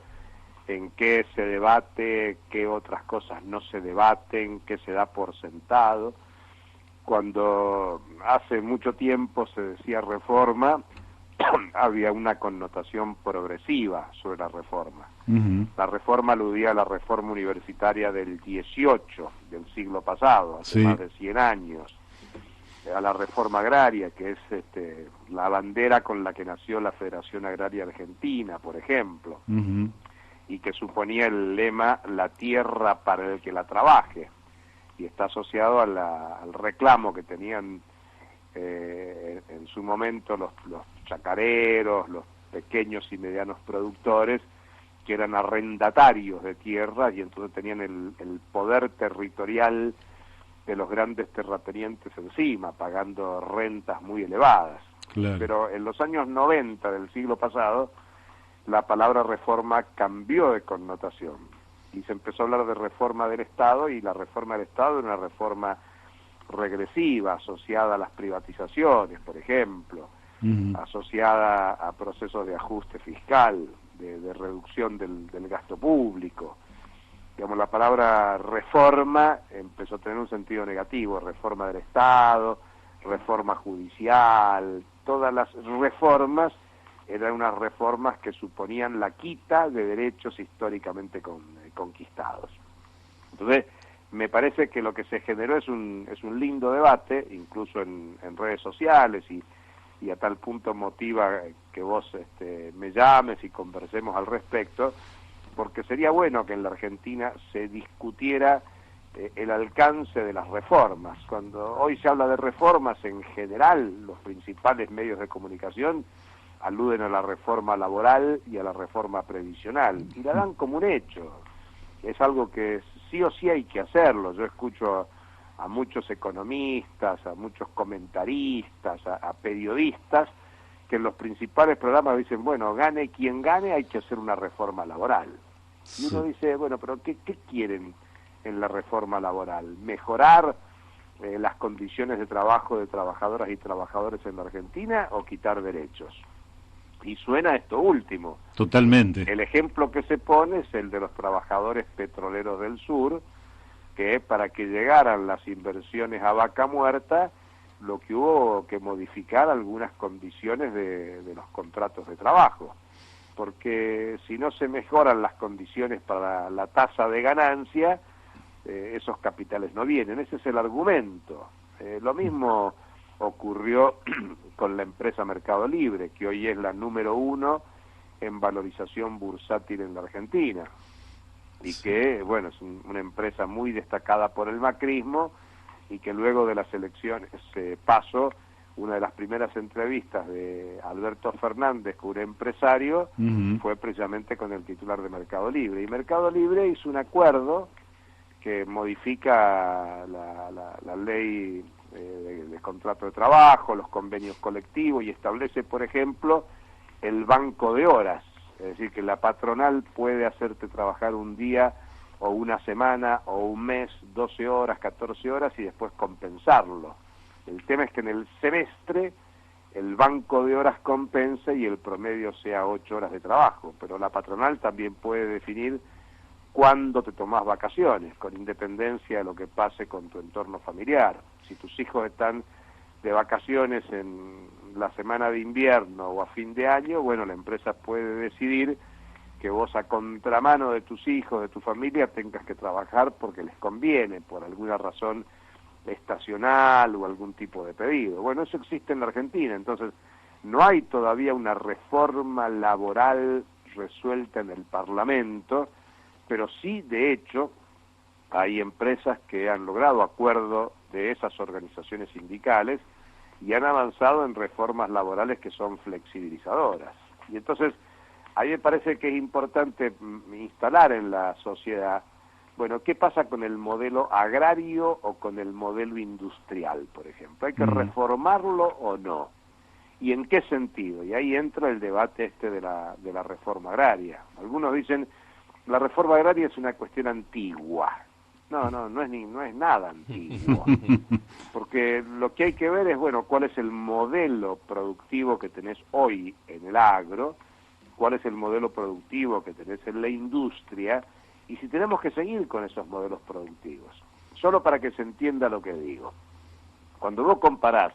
en qué se debate, qué otras cosas no se debaten, qué se da por sentado. Cuando hace mucho tiempo se decía reforma, había una connotación progresiva sobre la reforma. La reforma aludía a la reforma universitaria del 18, del siglo pasado, hace más de 100 años, a la reforma agraria, que es la bandera con la que nació la Federación Agraria Argentina, por ejemplo, y que suponía el lema "la tierra para el que la trabaje", y está asociado al reclamo que tenían en su momento los chacareros, los pequeños y medianos productores, que eran arrendatarios de tierras y entonces tenían el poder territorial de los grandes terratenientes encima, pagando rentas muy elevadas. Claro. Pero en los años 90 del siglo pasado, la palabra reforma cambió de connotación y se empezó a hablar de reforma del Estado, y la reforma del Estado era una reforma regresiva, asociada a las privatizaciones, por ejemplo, asociada a procesos de ajuste fiscal, de reducción del gasto público. digamos, la palabra reforma empezó a tener un sentido negativo, reforma del Estado, reforma judicial, todas las reformas eran unas reformas que suponían la quita de derechos históricamente conquistados. Entonces, me parece que lo que se generó es un lindo debate, incluso en redes sociales, y a tal punto motiva que vos me llames y conversemos al respecto, porque sería bueno que en la Argentina se discutiera el alcance de las reformas. Cuando hoy se habla de reformas, en general, los principales medios de comunicación aluden a la reforma laboral y a la reforma previsional, y la dan como un hecho. Es algo que sí o sí hay que hacerlo. Yo escucho a muchos economistas, a muchos comentaristas, a periodistas, que en los principales programas dicen, bueno, gane quien gane, hay que hacer una reforma laboral. Y uno dice, bueno, pero ¿qué quieren en la reforma laboral? ¿Mejorar las condiciones de trabajo de trabajadoras y trabajadores en la Argentina o quitar derechos? Y suena esto último. Totalmente. El ejemplo que se pone es el de los trabajadores petroleros del sur, que para que llegaran las inversiones a vaca muerta, lo que hubo que modificar algunas condiciones de los contratos de trabajo, porque si no se mejoran las condiciones para la tasa de ganancia, esos capitales no vienen. Ese es el argumento. Lo mismo ocurrió con la empresa Mercado Libre, que hoy es la número 1 en valorización bursátil en la Argentina, y que, bueno, es una empresa muy destacada por el macrismo, y que luego de las elecciones pasó. Una de las primeras entrevistas de Alberto Fernández, que un empresario, fue precisamente con el titular de Mercado Libre, y Mercado Libre hizo un acuerdo que modifica la ley de contrato de trabajo, los convenios colectivos, y establece, por ejemplo, el banco de horas, es decir, que la patronal puede hacerte trabajar un día o una semana o un mes, 12 horas, 14 horas, y después compensarlo. El tema es que en el semestre el banco de horas compense y el promedio sea 8 horas de trabajo, pero la patronal también puede definir cuándo te tomás vacaciones, con independencia de lo que pase con tu entorno familiar. Si tus hijos están de vacaciones en la semana de invierno o a fin de año, bueno, la empresa puede decidir que vos, a contramano de tus hijos, de tu familia, tengas que trabajar porque les conviene, por alguna razón estacional o algún tipo de pedido. Bueno, eso existe en la Argentina, entonces no hay todavía una reforma laboral resuelta en el Parlamento, pero sí, de hecho, hay empresas que han logrado acuerdo de esas organizaciones sindicales y han avanzado en reformas laborales que son flexibilizadoras. Y entonces, a mí me parece que es importante instalar en la sociedad, bueno, ¿qué pasa con el modelo agrario o con el modelo industrial, por ejemplo? ¿Hay que reformarlo o no? ¿Y en qué sentido? Y ahí entra el debate de la reforma agraria. Algunos dicen, la reforma agraria es una cuestión antigua. No es nada antiguo. Porque lo que hay que ver es, bueno, cuál es el modelo productivo que tenés hoy en el agro, cuál es el modelo productivo que tenés en la industria, y si tenemos que seguir con esos modelos productivos. Solo para que se entienda lo que digo. Cuando vos comparás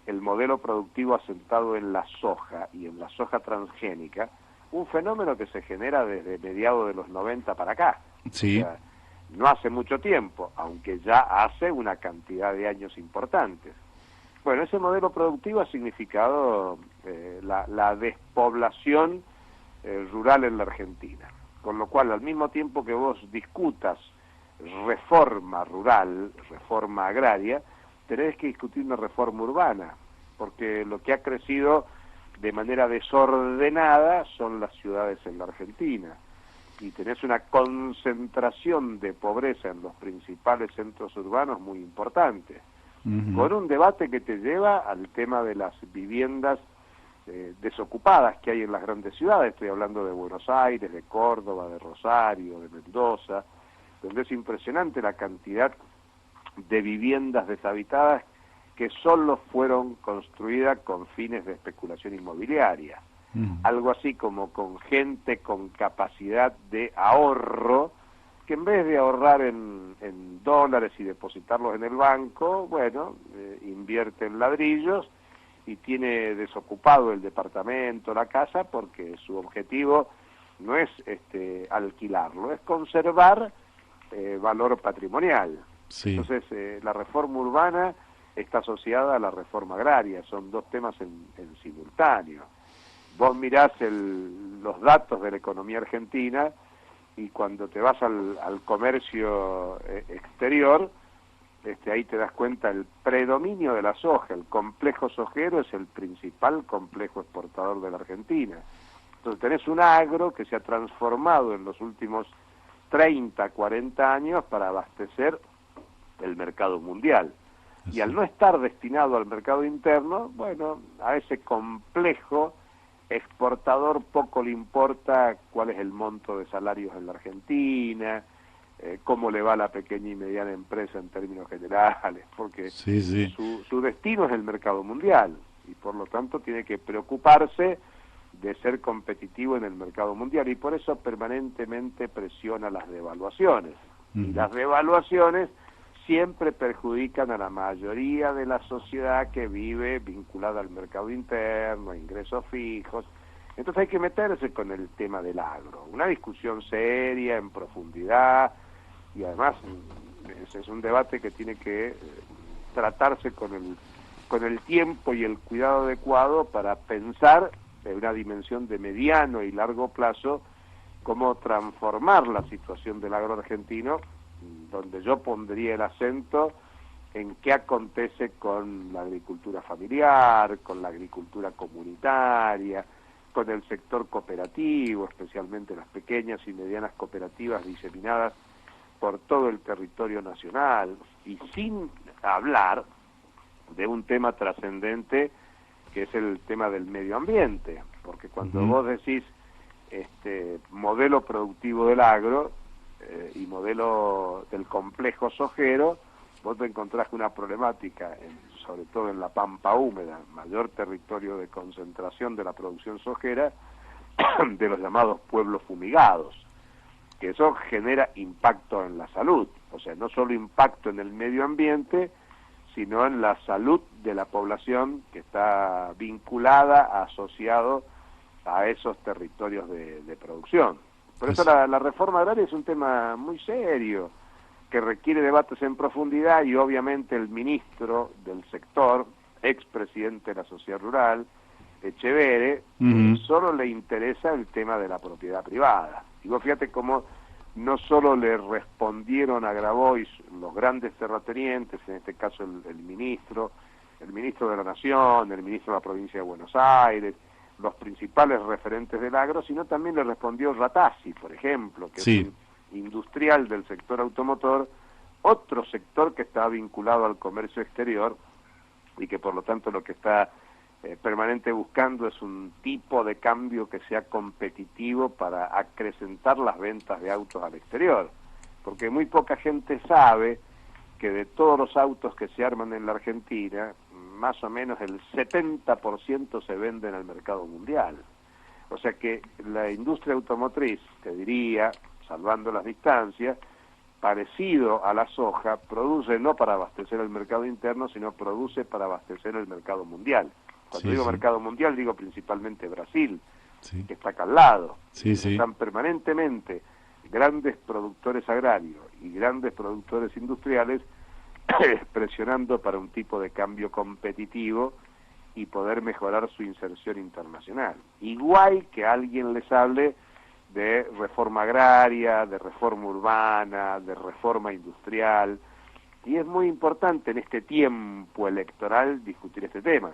el modelo productivo asentado en la soja y en la soja transgénica, un fenómeno que se genera desde mediados de los 90 para acá. Sí. O sea, no hace mucho tiempo, aunque ya hace una cantidad de años importantes. Bueno, ese modelo productivo ha significado la despoblación rural en la Argentina. Con lo cual, al mismo tiempo que vos discutas reforma rural, reforma agraria, tenés que discutir una reforma urbana, porque lo que ha crecido de manera desordenada son las ciudades en la Argentina, y tenés una concentración de pobreza en los principales centros urbanos muy importante, con un debate que te lleva al tema de las viviendas desocupadas que hay en las grandes ciudades. Estoy hablando de Buenos Aires, de Córdoba, de Rosario, de Mendoza, donde es impresionante la cantidad de viviendas deshabitadas que solo fueron construidas con fines de especulación inmobiliaria. Algo así como con gente con capacidad de ahorro, que que en vez de ahorrar en dólares y depositarlos en el banco, bueno, invierte en ladrillos y tiene desocupado el departamento, la casa, porque su objetivo no es alquilarlo, es conservar valor patrimonial. Sí. Entonces, la reforma urbana está asociada a la reforma agraria, son dos temas en simultáneo. Vos mirás los datos de la economía argentina y cuando te vas al comercio exterior, ahí te das cuenta el predominio de la soja. El complejo sojero es el principal complejo exportador de la Argentina. Entonces tenés un agro que se ha transformado en los últimos 30, 40 años para abastecer el mercado mundial. Y al no estar destinado al mercado interno, bueno, a ese complejo exportador poco le importa cuál es el monto de salarios en la Argentina, cómo le va a la pequeña y mediana empresa en términos generales, porque su destino es el mercado mundial y por lo tanto tiene que preocuparse de ser competitivo en el mercado mundial y por eso permanentemente presiona las devaluaciones. Y las devaluaciones siempre perjudican a la mayoría de la sociedad que vive vinculada al mercado interno, a ingresos fijos. Entonces hay que meterse con el tema del agro, una discusión seria, en profundidad, y además es un debate que tiene que tratarse con el tiempo y el cuidado adecuado para pensar en una dimensión de mediano y largo plazo cómo transformar la situación del agro argentino, donde yo pondría el acento en qué acontece con la agricultura familiar, con la agricultura comunitaria, con el sector cooperativo, especialmente las pequeñas y medianas cooperativas diseminadas por todo el territorio nacional, y sin hablar de un tema trascendente que es el tema del medio ambiente, porque cuando vos decís modelo productivo del agro y modelo del complejo sojero, vos te encontrás con una problemática, sobre todo en la pampa húmeda, mayor territorio de concentración de la producción sojera, de los llamados pueblos fumigados, que eso genera impacto en la salud, o sea, no solo impacto en el medio ambiente, sino en la salud de la población que está vinculada, asociado a esos territorios de producción. Por eso la reforma agraria es un tema muy serio, que requiere debates en profundidad, y obviamente el ministro del sector, expresidente de la Sociedad Rural, Echeverre, solo le interesa el tema de la propiedad privada. Y vos fíjate cómo no solo le respondieron a Grabois los grandes terratenientes, en este caso el ministro de la Nación, el ministro de la Provincia de Buenos Aires, los principales referentes del agro, sino también le respondió Ratazzi, por ejemplo, que es un industrial del sector automotor, otro sector que está vinculado al comercio exterior y que por lo tanto lo que está permanente buscando es un tipo de cambio que sea competitivo para acrecentar las ventas de autos al exterior, porque muy poca gente sabe que de todos los autos que se arman en la Argentina, más o menos el 70% se venden al mercado mundial. O sea que la industria automotriz, te diría, salvando las distancias, parecido a la soja, produce no para abastecer el mercado interno, sino produce para abastecer el mercado mundial. Cuando digo mercado mundial, digo principalmente Brasil, que está acá al lado. Están permanentemente grandes productores agrarios y grandes productores industriales presionando para un tipo de cambio competitivo y poder mejorar su inserción internacional. Igual que alguien les hable de reforma agraria, de reforma urbana, de reforma industrial, y es muy importante en este tiempo electoral discutir este tema.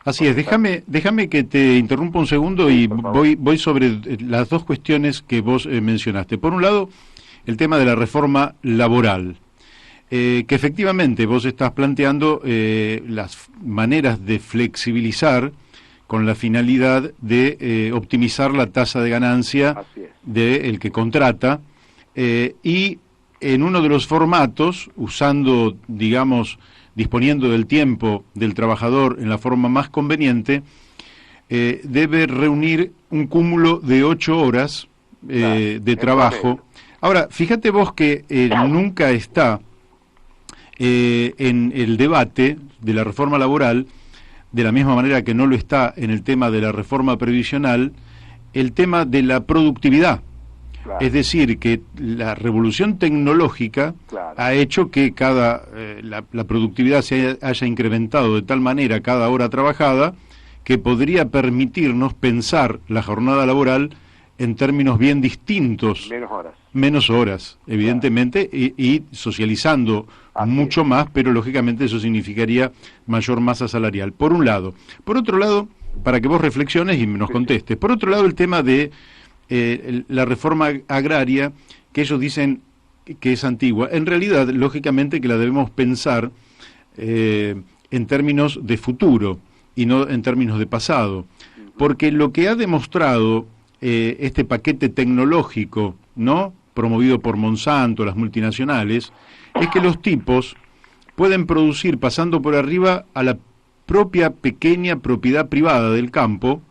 Así es, déjame que te interrumpa un segundo y voy sobre las dos cuestiones que vos mencionaste. Por un lado, el tema de la reforma laboral, que efectivamente vos estás planteando las maneras de flexibilizar con la finalidad de optimizar la tasa de ganancia del que contrata, y en uno de los formatos, usando, digamos, disponiendo del tiempo del trabajador en la forma más conveniente, debe reunir un cúmulo de 8 horas de trabajo, Ahora, fíjate vos que nunca está en el debate de la reforma laboral, de la misma manera que no lo está en el tema de la reforma previsional, el tema de la productividad. Claro. Es decir, que la revolución tecnológica ha hecho que la productividad se haya incrementado de tal manera cada hora trabajada que podría permitirnos pensar la jornada laboral en términos bien distintos. Menos horas, evidentemente, claro. y socializando mucho más, pero lógicamente eso significaría mayor masa salarial, por un lado. Por otro lado, para que vos reflexiones y nos contestes, por otro lado el tema de la reforma agraria, que ellos dicen que es antigua. En realidad, lógicamente que la debemos pensar en términos de futuro y no en términos de pasado, porque lo que ha demostrado este paquete tecnológico, ¿no?, promovido por Monsanto, las multinacionales, es que los tipos pueden producir pasando por arriba a la propia pequeña propiedad privada del campo,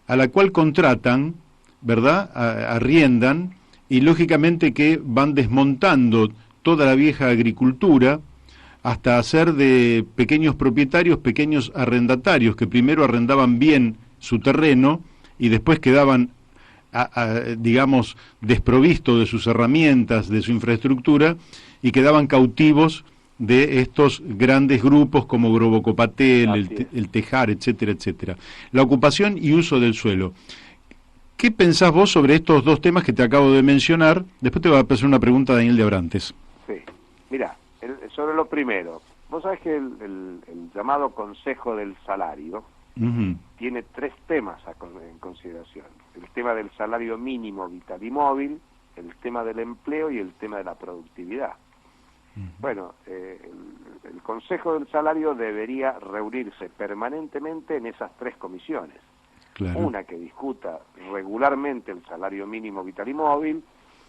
a la cual contratan, ¿verdad?, arriendan, y lógicamente que van desmontando toda la vieja agricultura hasta hacer de pequeños propietarios, pequeños arrendatarios, que primero arrendaban bien su terreno y después quedaban digamos, desprovisto de sus herramientas, de su infraestructura, y quedaban cautivos de estos grandes grupos como Grobocopatel, el Tejar, etcétera, etcétera. La ocupación y uso del suelo. ¿Qué pensás vos sobre estos dos temas que te acabo de mencionar? Después te va a hacer una pregunta Daniel de Abrantes. Sí, mira, sobre lo primero, vos sabés que el llamado Consejo del Salario tiene tres temas en consideración: el tema del salario mínimo vital y móvil, el tema del empleo y el tema de la productividad. Bueno, el Consejo del Salario debería reunirse permanentemente en esas tres comisiones. Claro. Una que discuta regularmente el salario mínimo vital y móvil,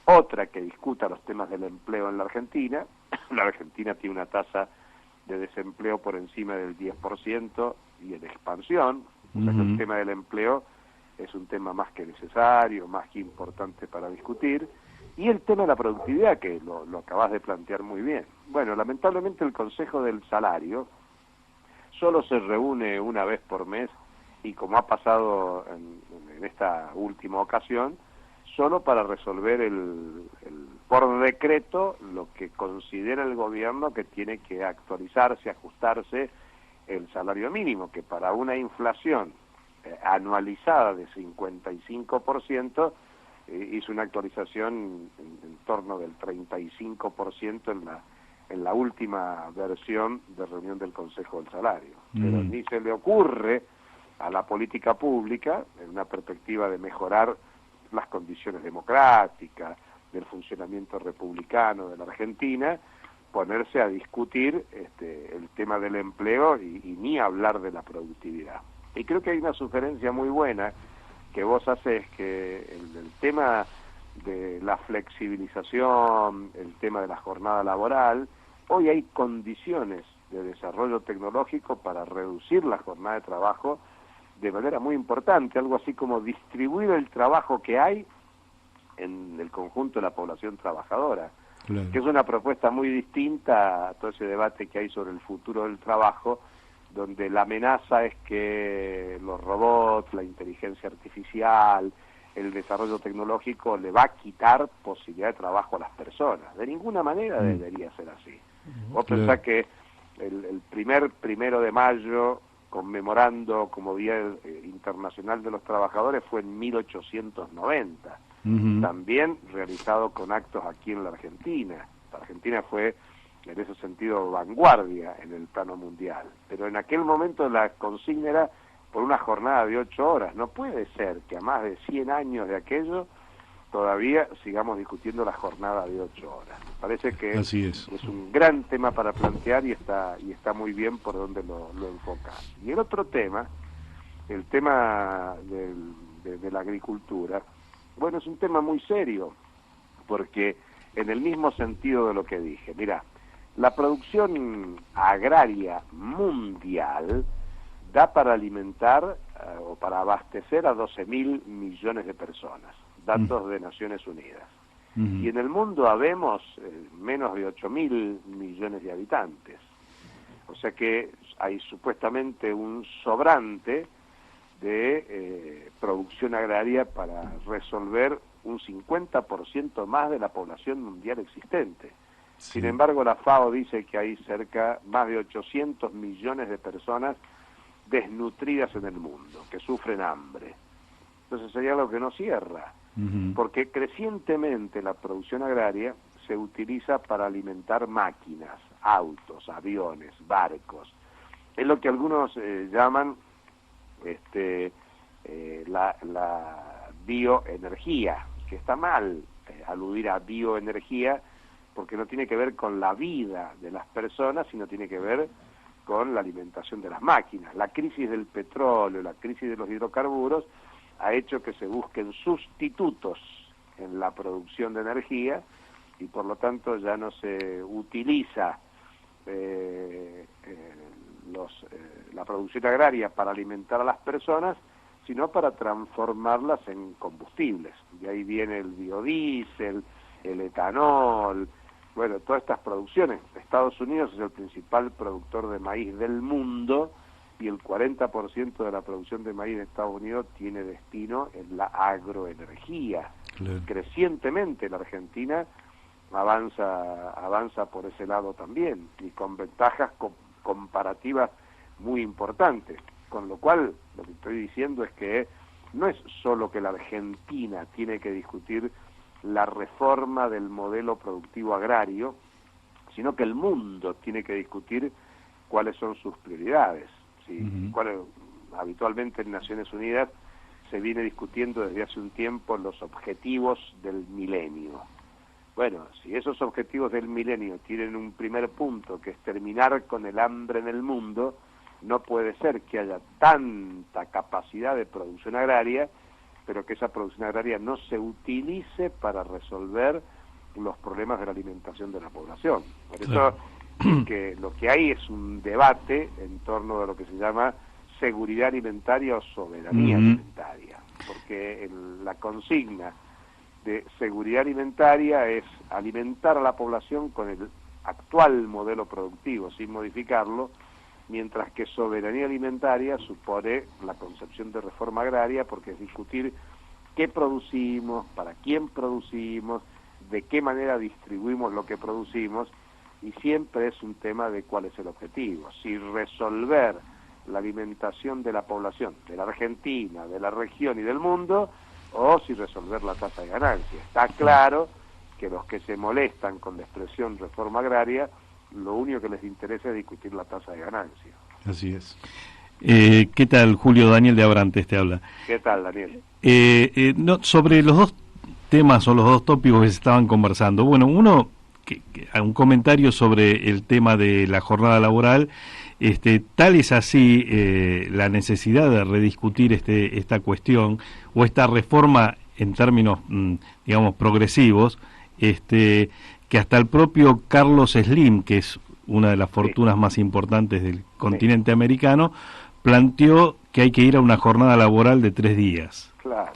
otra que discuta los temas del empleo en la Argentina. La Argentina tiene una tasa de desempleo por encima del 10% y en expansión. O sea que el tema del empleo es un tema más que necesario, más que importante para discutir. Y el tema de la productividad, que lo acabas de plantear muy bien. Bueno, lamentablemente el Consejo del Salario solo se reúne una vez por mes, y como ha pasado en esta última ocasión, solo para resolver por decreto lo que considera el gobierno que tiene que actualizarse, ajustarse el salario mínimo, que para una inflación anualizada de 55%, hizo una actualización en torno del 35% en la última versión de reunión del Consejo del Salario. Pero ni se le ocurre a la política pública, en una perspectiva de mejorar las condiciones democráticas, del funcionamiento republicano de la Argentina, ponerse a discutir el tema del empleo y ni hablar de la productividad. Y creo que hay una sugerencia muy buena que vos haces, que el tema de la flexibilización, el tema de la jornada laboral, hoy hay condiciones de desarrollo tecnológico para reducir la jornada de trabajo de manera muy importante, algo así como distribuir el trabajo que hay en el conjunto de la población trabajadora, claro, que es una propuesta muy distinta a todo ese debate que hay sobre el futuro del trabajo, donde la amenaza es que los robots, la inteligencia artificial, el desarrollo tecnológico le va a quitar posibilidad de trabajo a las personas. De ninguna manera debería ser así. Vos pensás que el 1 de mayo, conmemorando como Día Internacional de los Trabajadores, fue en 1890, también realizado con actos aquí en la Argentina. La Argentina fue, en ese sentido, vanguardia en el plano mundial, pero en aquel momento la consigna era por una jornada de 8 horas. No puede ser que a más de 100 años de aquello todavía sigamos discutiendo la jornada de 8 horas. Parece que es un gran tema para plantear y está muy bien por donde lo enfocas. Y el otro tema, el tema de la agricultura, bueno, es un tema muy serio, porque en el mismo sentido de lo que dije, mira, la producción agraria mundial da para alimentar o para abastecer a 12.000 millones de personas, datos de Naciones Unidas. Y en el mundo habemos menos de 8.000 millones de habitantes. O sea que hay supuestamente un sobrante de producción agraria para resolver un 50% más de la población mundial existente. Sí. Sin embargo, la FAO dice que hay más de 800 millones de personas desnutridas en el mundo, que sufren hambre. Entonces sería algo que no cierra, porque crecientemente la producción agraria se utiliza para alimentar máquinas, autos, aviones, barcos. Es lo que algunos llaman la bioenergía, que está mal aludir a bioenergía porque no tiene que ver con la vida de las personas, sino tiene que ver con la alimentación de las máquinas. La crisis del petróleo, la crisis de los hidrocarburos ha hecho que se busquen sustitutos en la producción de energía y por lo tanto ya no se utiliza la producción agraria para alimentar a las personas, sino para transformarlas en combustibles. De ahí viene el biodiesel, el etanol, bueno, todas estas producciones. Estados Unidos es el principal productor de maíz del mundo y el 40% de la producción de maíz de Estados Unidos tiene destino en la agroenergía. Claro. Crecientemente la Argentina avanza por ese lado también y con ventajas comparativas muy importantes. Con lo cual, lo que estoy diciendo es que no es solo que la Argentina tiene que discutir la reforma del modelo productivo agrario, sino que el mundo tiene que discutir cuáles son sus prioridades. ¿Sí? Habitualmente en Naciones Unidas se viene discutiendo desde hace un tiempo los objetivos del milenio. Bueno, si esos objetivos del milenio tienen un primer punto, que es terminar con el hambre en el mundo, no puede ser que haya tanta capacidad de producción agraria, pero que esa producción agraria no se utilice para resolver los problemas de la alimentación de la población. Por eso que lo que hay es un debate en torno a lo que se llama seguridad alimentaria o soberanía alimentaria, porque la consigna de seguridad alimentaria es alimentar a la población con el actual modelo productivo, sin modificarlo, mientras que soberanía alimentaria supone la concepción de reforma agraria, porque es discutir qué producimos, para quién producimos, de qué manera distribuimos lo que producimos, y siempre es un tema de cuál es el objetivo. Si resolver la alimentación de la población, de la Argentina, de la región y del mundo, o si resolver la tasa de ganancia. Está claro que los que se molestan con la expresión reforma agraria, lo único que les interesa es discutir la tasa de ganancia. Así es. ¿Qué tal, Julio? Daniel de Abrantes te habla. ¿Qué tal, Daniel? Sobre los dos temas o los dos tópicos que se estaban conversando. Bueno, uno, un comentario sobre el tema de la jornada laboral. Tal es así la necesidad de rediscutir esta cuestión o esta reforma en términos, digamos, progresivos, que hasta el propio Carlos Slim, que es una de las fortunas más importantes del continente americano, planteó que hay que ir a una jornada laboral de 3 días. Claro.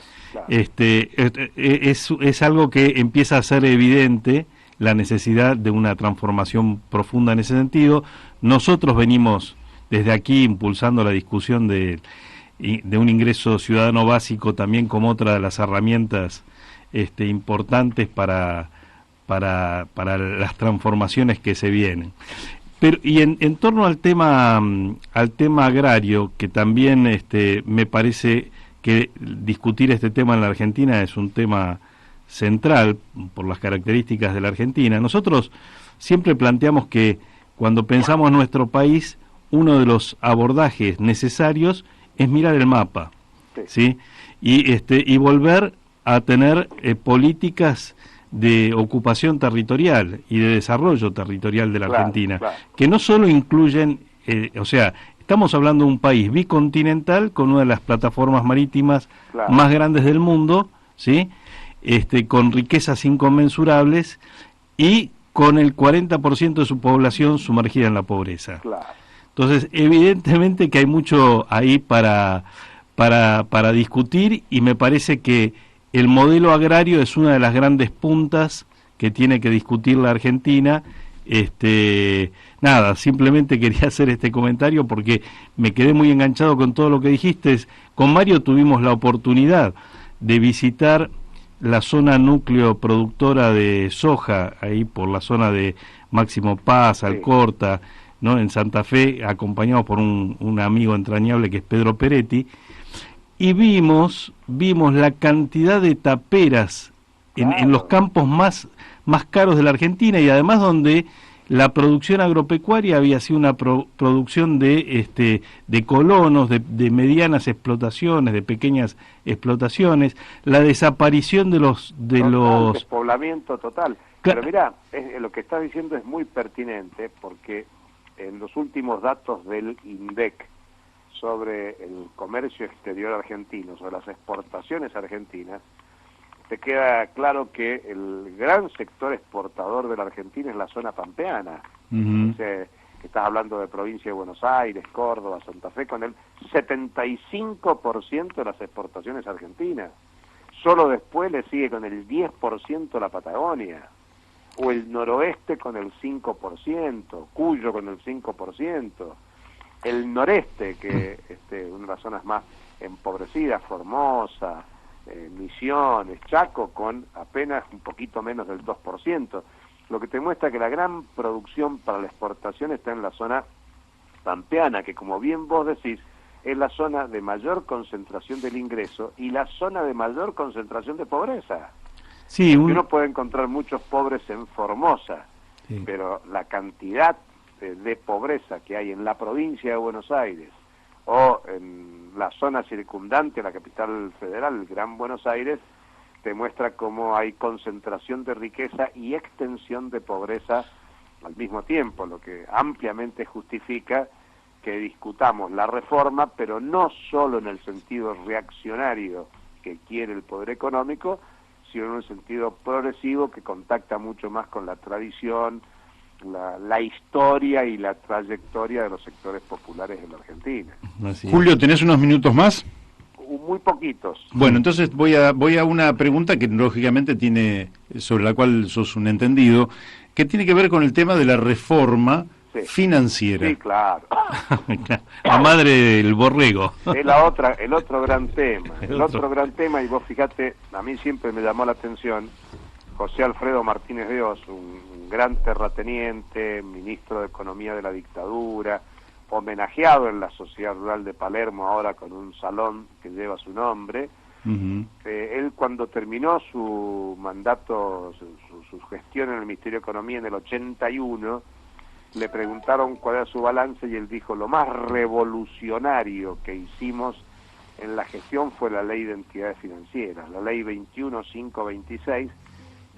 Es algo que empieza a ser evidente, la necesidad de una transformación profunda en ese sentido. Nosotros venimos desde aquí impulsando la discusión de un ingreso ciudadano básico también como otra de las herramientas importantes para las transformaciones que se vienen. Pero y en torno al tema agrario, que también me parece que discutir este tema en la Argentina es un tema central por las características de la Argentina. Nosotros siempre planteamos que cuando pensamos nuestro país, uno de los abordajes necesarios es mirar el mapa, ¿sí? Y volver a tener políticas de ocupación territorial y de desarrollo territorial de la Argentina, que no solo incluyen, estamos hablando de un país bicontinental con una de las plataformas marítimas más grandes del mundo, ¿sí? Con riquezas inconmensurables y con el 40% de su población sumergida en la pobreza. Entonces, evidentemente que hay mucho ahí para discutir, y me parece que el modelo agrario es una de las grandes puntas que tiene que discutir la Argentina. Nada, simplemente quería hacer este comentario porque me quedé muy enganchado con todo lo que dijiste. Con Mario tuvimos la oportunidad de visitar la zona núcleo productora de soja, ahí por la zona de Máximo Paz, Alcorta, ¿no? En Santa Fe, acompañados por un amigo entrañable que es Pedro Peretti, y vimos la cantidad de taperas en los campos más caros de la Argentina, y además donde la producción agropecuaria había sido una producción de colonos, de medianas explotaciones, de pequeñas explotaciones, la desaparición de los despoblamiento total. Pero mira, lo que estás diciendo es muy pertinente, porque en los últimos datos del INDEC sobre el comercio exterior argentino, sobre las exportaciones argentinas, te queda claro que el gran sector exportador de la Argentina es la zona pampeana. Estás hablando de provincia de Buenos Aires, Córdoba, Santa Fe, con el 75% de las exportaciones argentinas. Solo después le sigue con el 10% la Patagonia, o el noroeste con el 5%, Cuyo con el 5%, el noreste, que una de las zonas más empobrecidas, Formosa, Misiones, Chaco, con apenas un poquito menos del 2%, lo que te muestra que la gran producción para la exportación está en la zona pampeana, que como bien vos decís, es la zona de mayor concentración del ingreso y la zona de mayor concentración de pobreza. Sí, uno puede encontrar muchos pobres en Formosa, pero la cantidad de pobreza que hay en la provincia de Buenos Aires o en la zona circundante a la capital federal, el Gran Buenos Aires, te muestra cómo hay concentración de riqueza y extensión de pobreza al mismo tiempo, lo que ampliamente justifica que discutamos la reforma, pero no solo en el sentido reaccionario que quiere el poder económico, sino en un sentido progresivo que contacta mucho más con la tradición, la historia y la trayectoria de los sectores populares en la Argentina. Julio, ¿tenés unos minutos más? Muy poquitos. Bueno, entonces voy a una pregunta que lógicamente sobre la cual sos un entendido, que tiene que ver con el tema de la reforma financiera. Sí, claro. La madre del borrego. Es el otro gran tema. El otro gran tema, y vos fíjate, a mí siempre me llamó la atención José Alfredo Martínez de Oz, un gran terrateniente, ministro de Economía de la dictadura, homenajeado en la Sociedad Rural de Palermo ahora con un salón que lleva su nombre. Él, cuando terminó su mandato, su gestión en el Ministerio de Economía en el 81, le preguntaron cuál era su balance y él dijo: lo más revolucionario que hicimos en la gestión fue la Ley de Entidades Financieras, la Ley 21526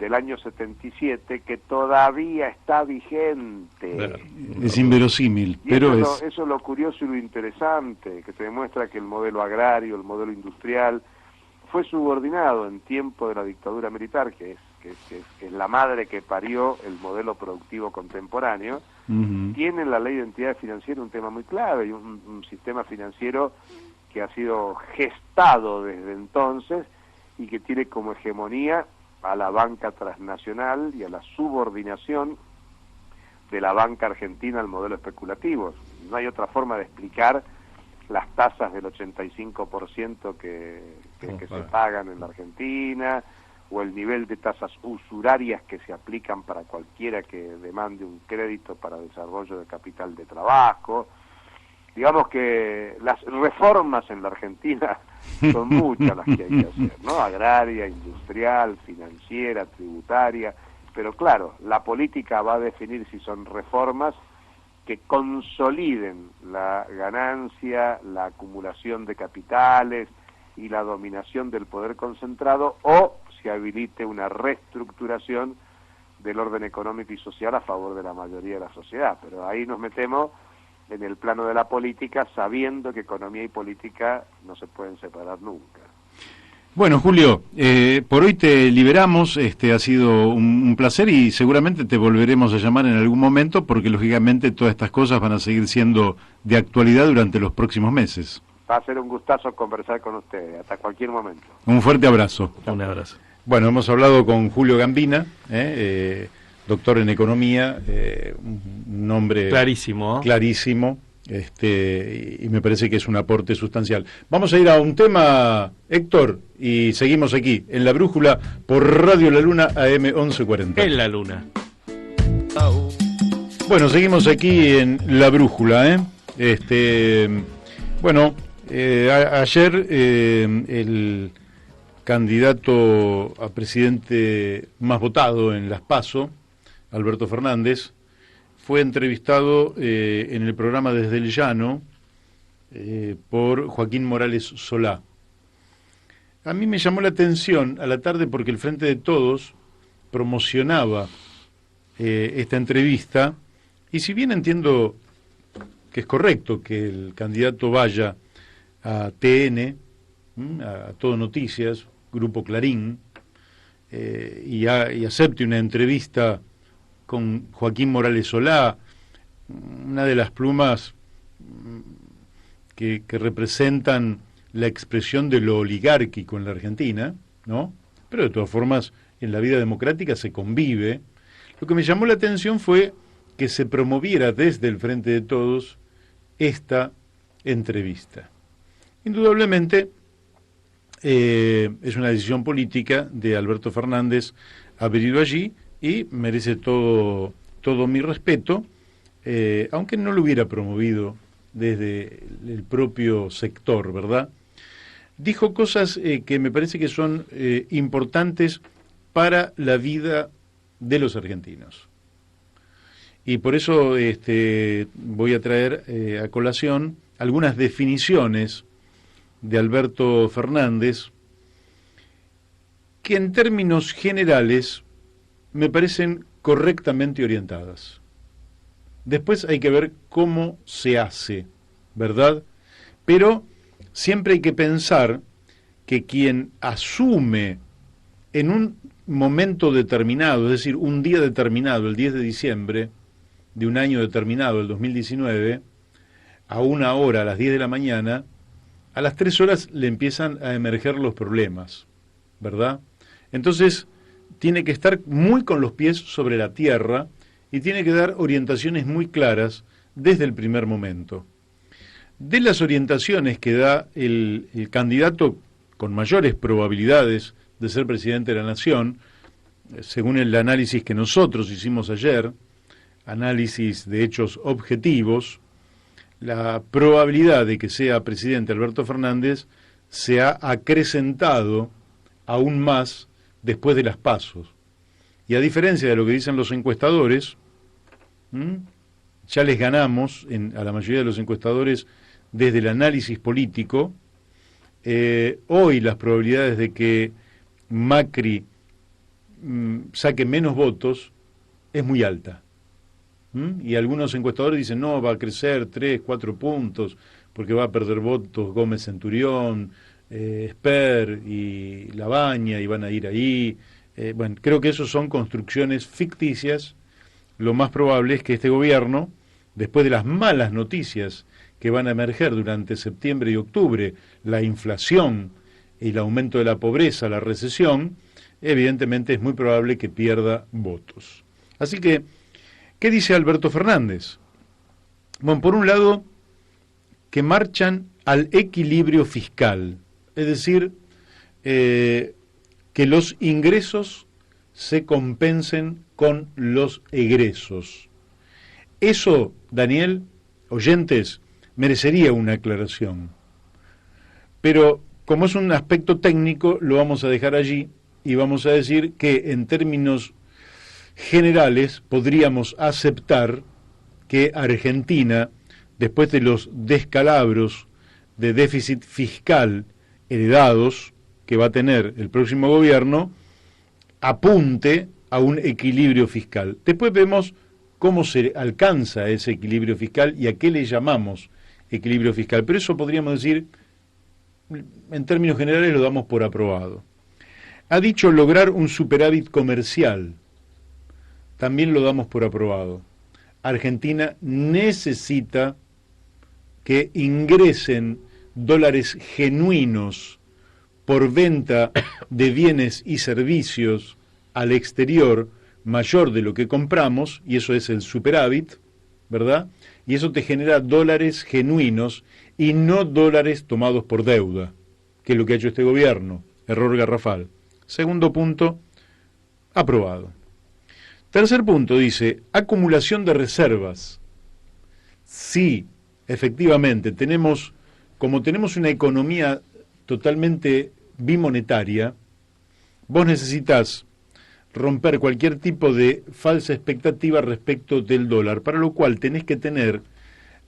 del año 77, que todavía está vigente. Es inverosímil, pero eso es lo curioso y lo interesante, que te demuestra que el modelo agrario, el modelo industrial, fue subordinado en tiempo de la dictadura militar, que es la madre que parió el modelo productivo contemporáneo. Tiene en la Ley de Entidades Financieras un tema muy clave, y un sistema financiero que ha sido gestado desde entonces y que tiene como hegemonía a la banca transnacional y a la subordinación de la banca argentina al modelo especulativo. No hay otra forma de explicar las tasas del 85% que se pagan en la Argentina, o el nivel de tasas usurarias que se aplican para cualquiera que demande un crédito para desarrollo de capital de trabajo. Digamos que las reformas en la Argentina son muchas las que hay que hacer, ¿no? Agraria, industrial, financiera, tributaria, pero claro, la política va a definir si son reformas que consoliden la ganancia, la acumulación de capitales y la dominación del poder concentrado, o si habilite una reestructuración del orden económico y social a favor de la mayoría de la sociedad. Pero ahí nos metemos en el plano de la política, sabiendo que economía y política no se pueden separar nunca. Bueno, Julio, por hoy te liberamos, ha sido un placer y seguramente te volveremos a llamar en algún momento, porque lógicamente todas estas cosas van a seguir siendo de actualidad durante los próximos meses. Va a ser un gustazo conversar con ustedes. Hasta cualquier momento. Un fuerte abrazo. Un abrazo. Bueno, hemos hablado con Julio Gambina, doctor en economía, un nombre clarísimo, y me parece que es un aporte sustancial. Vamos a ir a un tema, Héctor, y seguimos aquí, en La Brújula, por Radio La Luna, AM 1140. En La Luna. Bueno, seguimos aquí en La Brújula, ayer el candidato a presidente más votado en las PASO, Alberto Fernández, fue entrevistado en el programa Desde el Llano por Joaquín Morales Solá. A mí me llamó la atención a la tarde porque el Frente de Todos promocionaba esta entrevista, y si bien entiendo que es correcto que el candidato vaya a TN, a Todo Noticias, Grupo Clarín, y acepte una entrevista con Joaquín Morales Solá, una de las plumas que representan la expresión de lo oligárquico en la Argentina, ¿no? Pero de todas formas, en la vida democrática se convive. Lo que me llamó la atención fue que se promoviera desde el Frente de Todos esta entrevista. Indudablemente, es una decisión política de Alberto Fernández haber ido allí y merece todo mi respeto, aunque no lo hubiera promovido desde el propio sector, ¿verdad? Dijo cosas que me parece que son importantes para la vida de los argentinos. Y por eso voy a traer a colación algunas definiciones de Alberto Fernández que en términos generales me parecen correctamente orientadas. Después hay que ver cómo se hace, ¿verdad? Pero siempre hay que pensar que quien asume en un momento determinado, es decir, un día determinado, el 10 de diciembre de un año determinado, el 2019, a una hora, a las 10 de la mañana, a las 3 horas le empiezan a emerger los problemas, ¿verdad? Entonces, tiene que estar muy con los pies sobre la tierra y tiene que dar orientaciones muy claras desde el primer momento. De las orientaciones que da el candidato con mayores probabilidades de ser presidente de la Nación, según el análisis que nosotros hicimos ayer, análisis de hechos objetivos, la probabilidad de que sea presidente Alberto Fernández se ha acrecentado aún más después de las PASO. Y a diferencia de lo que dicen los encuestadores, ya les ganamos a la mayoría de los encuestadores desde el análisis político. Hoy las probabilidades de que Macri saque menos votos es muy alta. Y algunos encuestadores dicen, no, va a crecer 3, 4 puntos, porque va a perder votos Gómez Centurión, Esper y Labaña, y van a ir ahí. Bueno, creo que eso son construcciones ficticias. Lo más probable es que este gobierno, después de las malas noticias que van a emerger durante septiembre y octubre, la inflación, el aumento de la pobreza, la recesión, evidentemente es muy probable que pierda votos. Así que, ¿qué dice Alberto Fernández? Bueno, por un lado, que marchan al equilibrio fiscal, es decir, que los ingresos se compensen con los egresos. Eso, Daniel, oyentes, merecería una aclaración. Pero como es un aspecto técnico, lo vamos a dejar allí y vamos a decir que en términos generales podríamos aceptar que Argentina, después de los descalabros de déficit fiscal heredados que va a tener el próximo gobierno, apunte a un equilibrio fiscal. Después vemos cómo se alcanza ese equilibrio fiscal y a qué le llamamos equilibrio fiscal. Pero eso podríamos decir, en términos generales lo damos por aprobado. Ha dicho lograr un superávit comercial. También lo damos por aprobado. Argentina necesita que ingresen dólares genuinos por venta de bienes y servicios al exterior mayor de lo que compramos, y eso es el superávit, ¿verdad? Y eso te genera dólares genuinos y no dólares tomados por deuda, que es lo que ha hecho este gobierno. Error garrafal. Segundo punto, aprobado. Tercer punto, dice, acumulación de reservas. Sí, efectivamente, como tenemos una economía totalmente bimonetaria, vos necesitas romper cualquier tipo de falsa expectativa respecto del dólar, para lo cual tenés que tener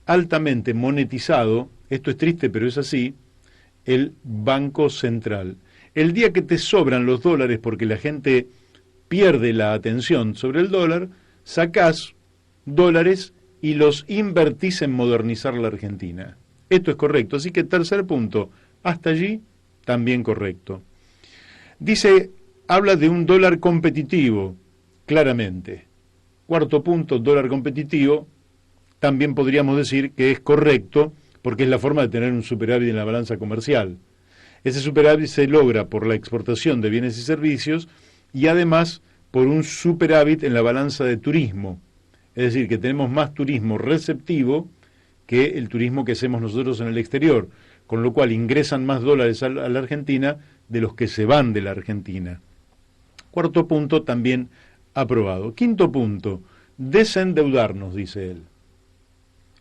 altamente monetizado, esto es triste pero es así, el Banco Central. El día que te sobran los dólares porque la gente pierde la atención sobre el dólar, sacás dólares y los invertís en modernizar la Argentina. Esto es correcto, así que tercer punto, hasta allí también correcto. Dice, habla de un dólar competitivo, claramente. Cuarto punto, dólar competitivo, también podríamos decir que es correcto, porque es la forma de tener un superávit en la balanza comercial. Ese superávit se logra por la exportación de bienes y servicios y además por un superávit en la balanza de turismo. Es decir, que tenemos más turismo receptivo que el turismo que hacemos nosotros en el exterior, con lo cual ingresan más dólares a la Argentina de los que se van de la Argentina. Cuarto punto, también aprobado. Quinto punto, desendeudarnos, dice él.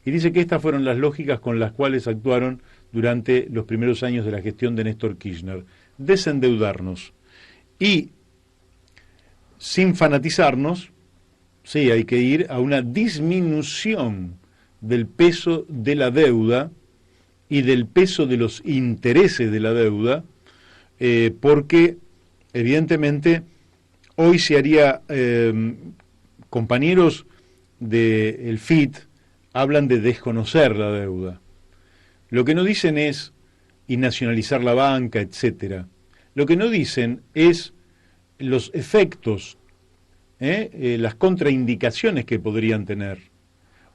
Y dice que estas fueron las lógicas con las cuales actuaron durante los primeros años de la gestión de Néstor Kirchner. Desendeudarnos. Y, sin fanatizarnos, sí, hay que ir a una disminución del peso de la deuda y del peso de los intereses de la deuda, porque, evidentemente, hoy se haría, compañeros del FIT hablan de desconocer la deuda. Lo que no dicen es nacionalizar la banca, etcétera. Lo que no dicen es los efectos, las contraindicaciones que podrían tener.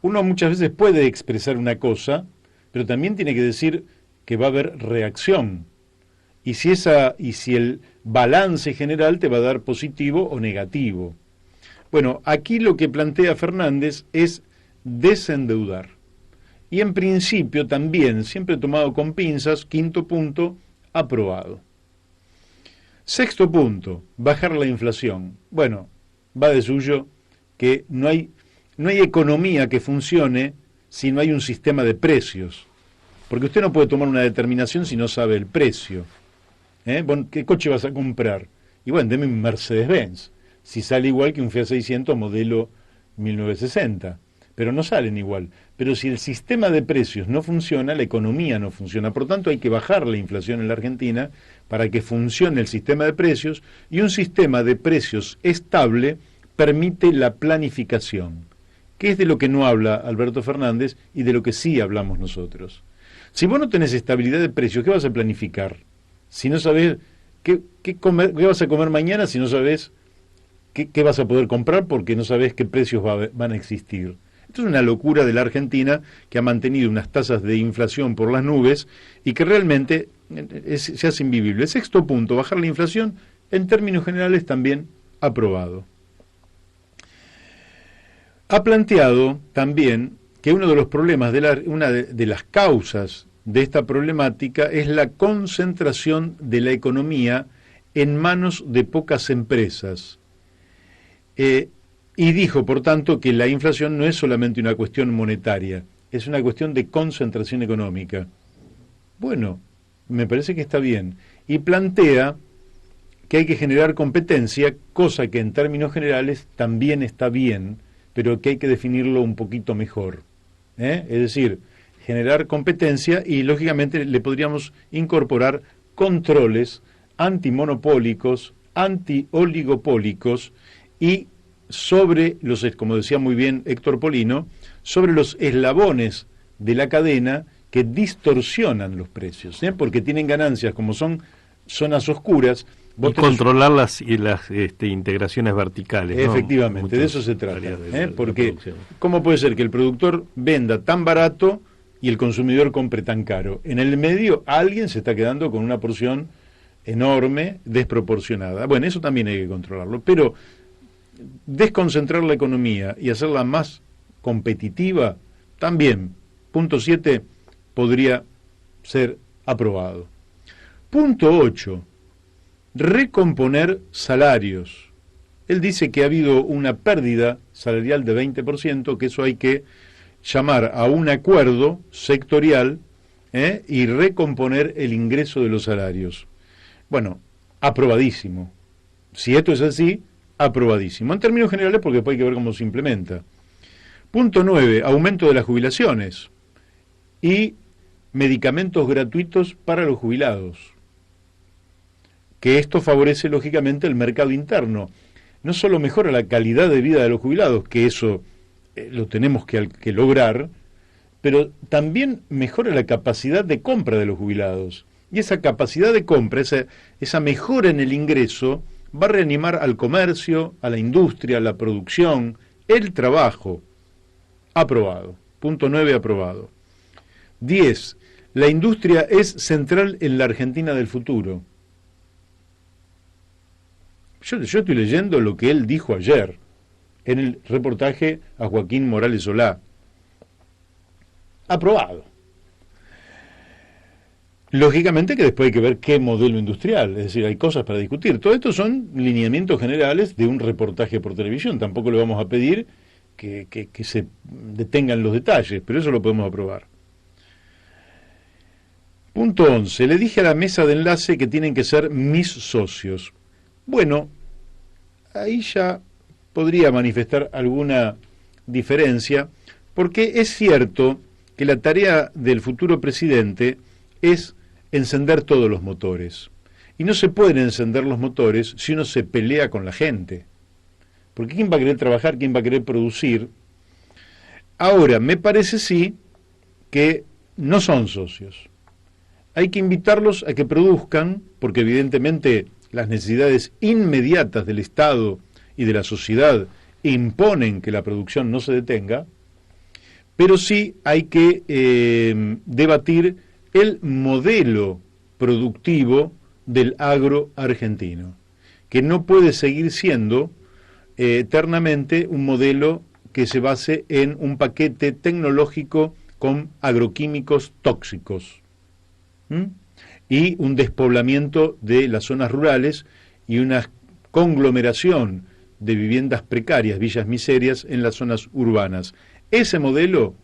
Uno muchas veces puede expresar una cosa, pero también tiene que decir que va a haber reacción. Y si el balance general te va a dar positivo o negativo. Bueno, aquí lo que plantea Fernández es desendeudar. Y en principio también, siempre tomado con pinzas, quinto punto, aprobado. Sexto punto, bajar la inflación. Bueno, va de suyo que no hay economía que funcione si no hay un sistema de precios. Porque usted no puede tomar una determinación si no sabe el precio. Bueno, ¿qué coche vas a comprar? Y bueno, deme un Mercedes-Benz. Si sale igual que un Fiat 600 modelo 1960. Pero no salen igual. Pero si el sistema de precios no funciona, la economía no funciona. Por tanto, hay que bajar la inflación en la Argentina para que funcione el sistema de precios, y un sistema de precios estable permite la planificación, que es de lo que no habla Alberto Fernández y de lo que sí hablamos nosotros. Si vos no tenés estabilidad de precios, ¿qué vas a planificar? Si no sabés qué vas a comer mañana, si no sabés qué vas a poder comprar, porque no sabés qué precios van a existir. Esto es una locura de la Argentina, que ha mantenido unas tasas de inflación por las nubes y que realmente se hace invivible. Sexto punto, bajar la inflación, en términos generales también aprobado. Ha planteado también que uno de los problemas, una de las causas de esta problemática es la concentración de la economía en manos de pocas empresas. Y dijo, por tanto, que la inflación no es solamente una cuestión monetaria, es una cuestión de concentración económica. Bueno, me parece que está bien. Y plantea que hay que generar competencia, cosa que en términos generales también está bien, pero que hay que definirlo un poquito mejor. Es decir, generar competencia, y lógicamente le podríamos incorporar controles antimonopólicos, antioligopólicos, y sobre los, como decía muy bien Héctor Polino, sobre los eslabones de la cadena que distorsionan los precios, porque tienen ganancias, como son zonas oscuras. Y controlar las integraciones verticales. Efectivamente, ¿no? De eso se trata. Porque ¿cómo puede ser que el productor venda tan barato y el consumidor compre tan caro. En el medio alguien se está quedando con una porción enorme, desproporcionada. Bueno, eso también hay que controlarlo, pero desconcentrar la economía y hacerla más competitiva, también, punto 7, podría ser aprobado. Punto 8, recomponer salarios. Él dice que ha habido una pérdida salarial de 20%, que eso hay que llamar a un acuerdo sectorial y recomponer el ingreso de los salarios. Bueno, aprobadísimo. Si esto es así, aprobadísimo. En términos generales, porque después hay que ver cómo se implementa. Punto 9, aumento de las jubilaciones y medicamentos gratuitos para los jubilados. Que esto favorece, lógicamente, el mercado interno. No solo mejora la calidad de vida de los jubilados, que eso lo tenemos que lograr, pero también mejora la capacidad de compra de los jubilados. Y esa capacidad de compra, esa mejora en el ingreso, va a reanimar al comercio, a la industria, a la producción, el trabajo. Aprobado. Punto 9, aprobado. 10. La industria es central en la Argentina del futuro. Yo estoy leyendo lo que él dijo ayer en el reportaje a Joaquín Morales Solá. Aprobado. Lógicamente que después hay que ver qué modelo industrial, es decir, hay cosas para discutir. Todo esto son lineamientos generales de un reportaje por televisión. Tampoco le vamos a pedir que se detengan los detalles, pero eso lo podemos aprobar. Punto 11. Le dije a la mesa de enlace que tienen que ser mis socios. Bueno, ahí ya podría manifestar alguna diferencia, porque es cierto que la tarea del futuro presidente es encender todos los motores. Y no se pueden encender los motores si uno se pelea con la gente. Porque ¿quién va a querer trabajar? ¿Quién va a querer producir? Ahora, me parece sí que no son socios. Hay que invitarlos a que produzcan, porque evidentemente las necesidades inmediatas del Estado y de la sociedad imponen que la producción no se detenga, pero sí hay que debatir el modelo productivo del agro argentino, que no puede seguir siendo eternamente un modelo que se base en un paquete tecnológico con agroquímicos tóxicos. Y un despoblamiento de las zonas rurales y una conglomeración de viviendas precarias, villas miserias, en las zonas urbanas. Ese modelo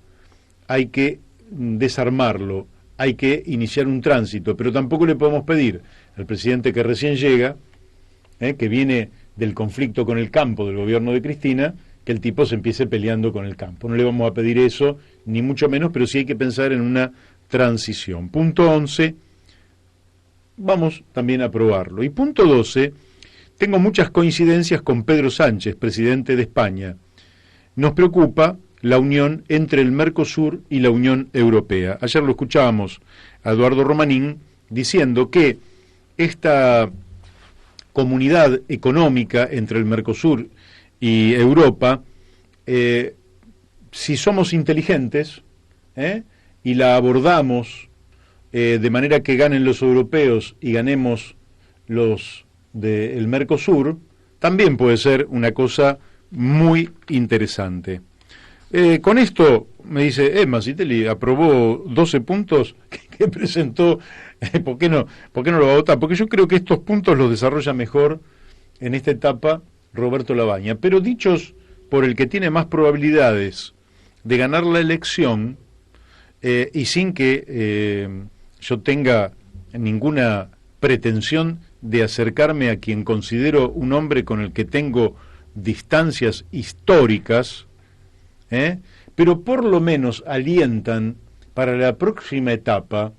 hay que desarmarlo, hay que iniciar un tránsito, pero tampoco le podemos pedir al presidente que recién llega, que viene del conflicto con el campo del gobierno de Cristina, que el tipo se empiece peleando con el campo. No le vamos a pedir eso, ni mucho menos, pero sí hay que pensar en una transición. Punto 11, vamos también a aprobarlo. Y punto 12, tengo muchas coincidencias con Pedro Sánchez, presidente de España. Nos preocupa la unión entre el Mercosur y la Unión Europea. Ayer lo escuchábamos a Eduardo Romanín diciendo que esta comunidad económica entre el Mercosur y Europa, si somos inteligentes y la abordamos de manera que ganen los europeos y ganemos los del Mercosur, también puede ser una cosa muy interesante. Con esto, me dice, Masitelli aprobó 12 puntos que presentó, ¿por qué no lo va a votar? Porque yo creo que estos puntos los desarrolla mejor en esta etapa Roberto Labaña, pero dichos por el que tiene más probabilidades de ganar la elección, y sin que yo tenga ninguna pretensión de acercarme a quien considero un hombre con el que tengo distancias históricas, pero por lo menos alientan para la próxima etapa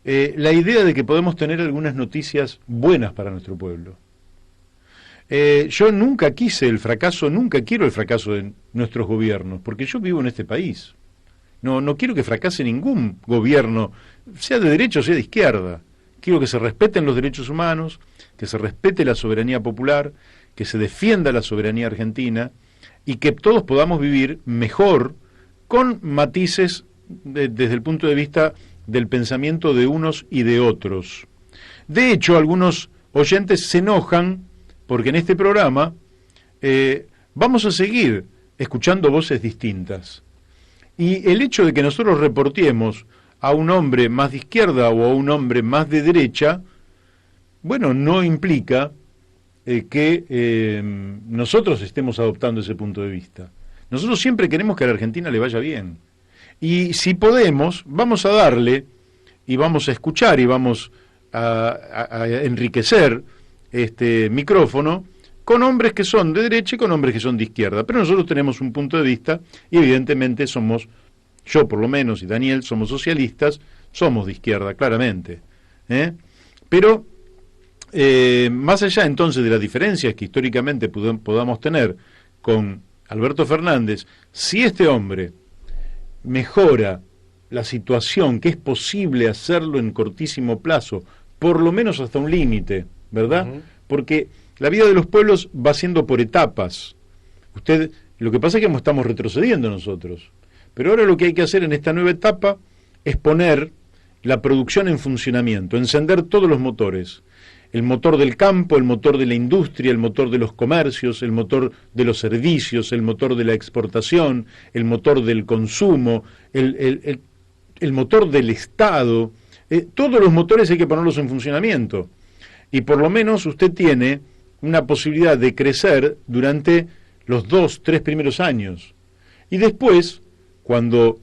la idea de que podemos tener algunas noticias buenas para nuestro pueblo. Yo nunca quise el fracaso, nunca quiero el fracaso de nuestros gobiernos, porque yo vivo en este país. No quiero que fracase ningún gobierno, sea de derecha o sea de izquierda. Quiero que se respeten los derechos humanos, que se respete la soberanía popular, que se defienda la soberanía argentina y que todos podamos vivir mejor con matices desde el punto de vista del pensamiento de unos y de otros. De hecho, algunos oyentes se enojan porque en este programa vamos a seguir escuchando voces distintas. Y el hecho de que nosotros reportemos a un hombre más de izquierda o a un hombre más de derecha, bueno, no implica que nosotros estemos adoptando ese punto de vista. Nosotros siempre queremos que a la Argentina le vaya bien. Y si podemos, vamos a darle y vamos a escuchar y vamos a enriquecer este micrófono con hombres que son de derecha y con hombres que son de izquierda. Pero nosotros tenemos un punto de vista y evidentemente somos, yo por lo menos y Daniel, somos socialistas, somos de izquierda, claramente. Pero más allá entonces de las diferencias que históricamente podamos tener con Alberto Fernández, si este hombre mejora la situación, que es posible hacerlo en cortísimo plazo, por lo menos hasta un límite, ¿verdad? Porque la vida de los pueblos va siendo por etapas. Lo que pasa es que estamos retrocediendo nosotros. Pero ahora lo que hay que hacer en esta nueva etapa es poner la producción en funcionamiento, encender todos los motores. El motor del campo, el motor de la industria, el motor de los comercios, el motor de los servicios, el motor de la exportación, el motor del consumo, el motor del Estado. Todos los motores hay que ponerlos en funcionamiento. Y por lo menos usted tiene una posibilidad de crecer durante los 2-3 primeros años. Y después, cuando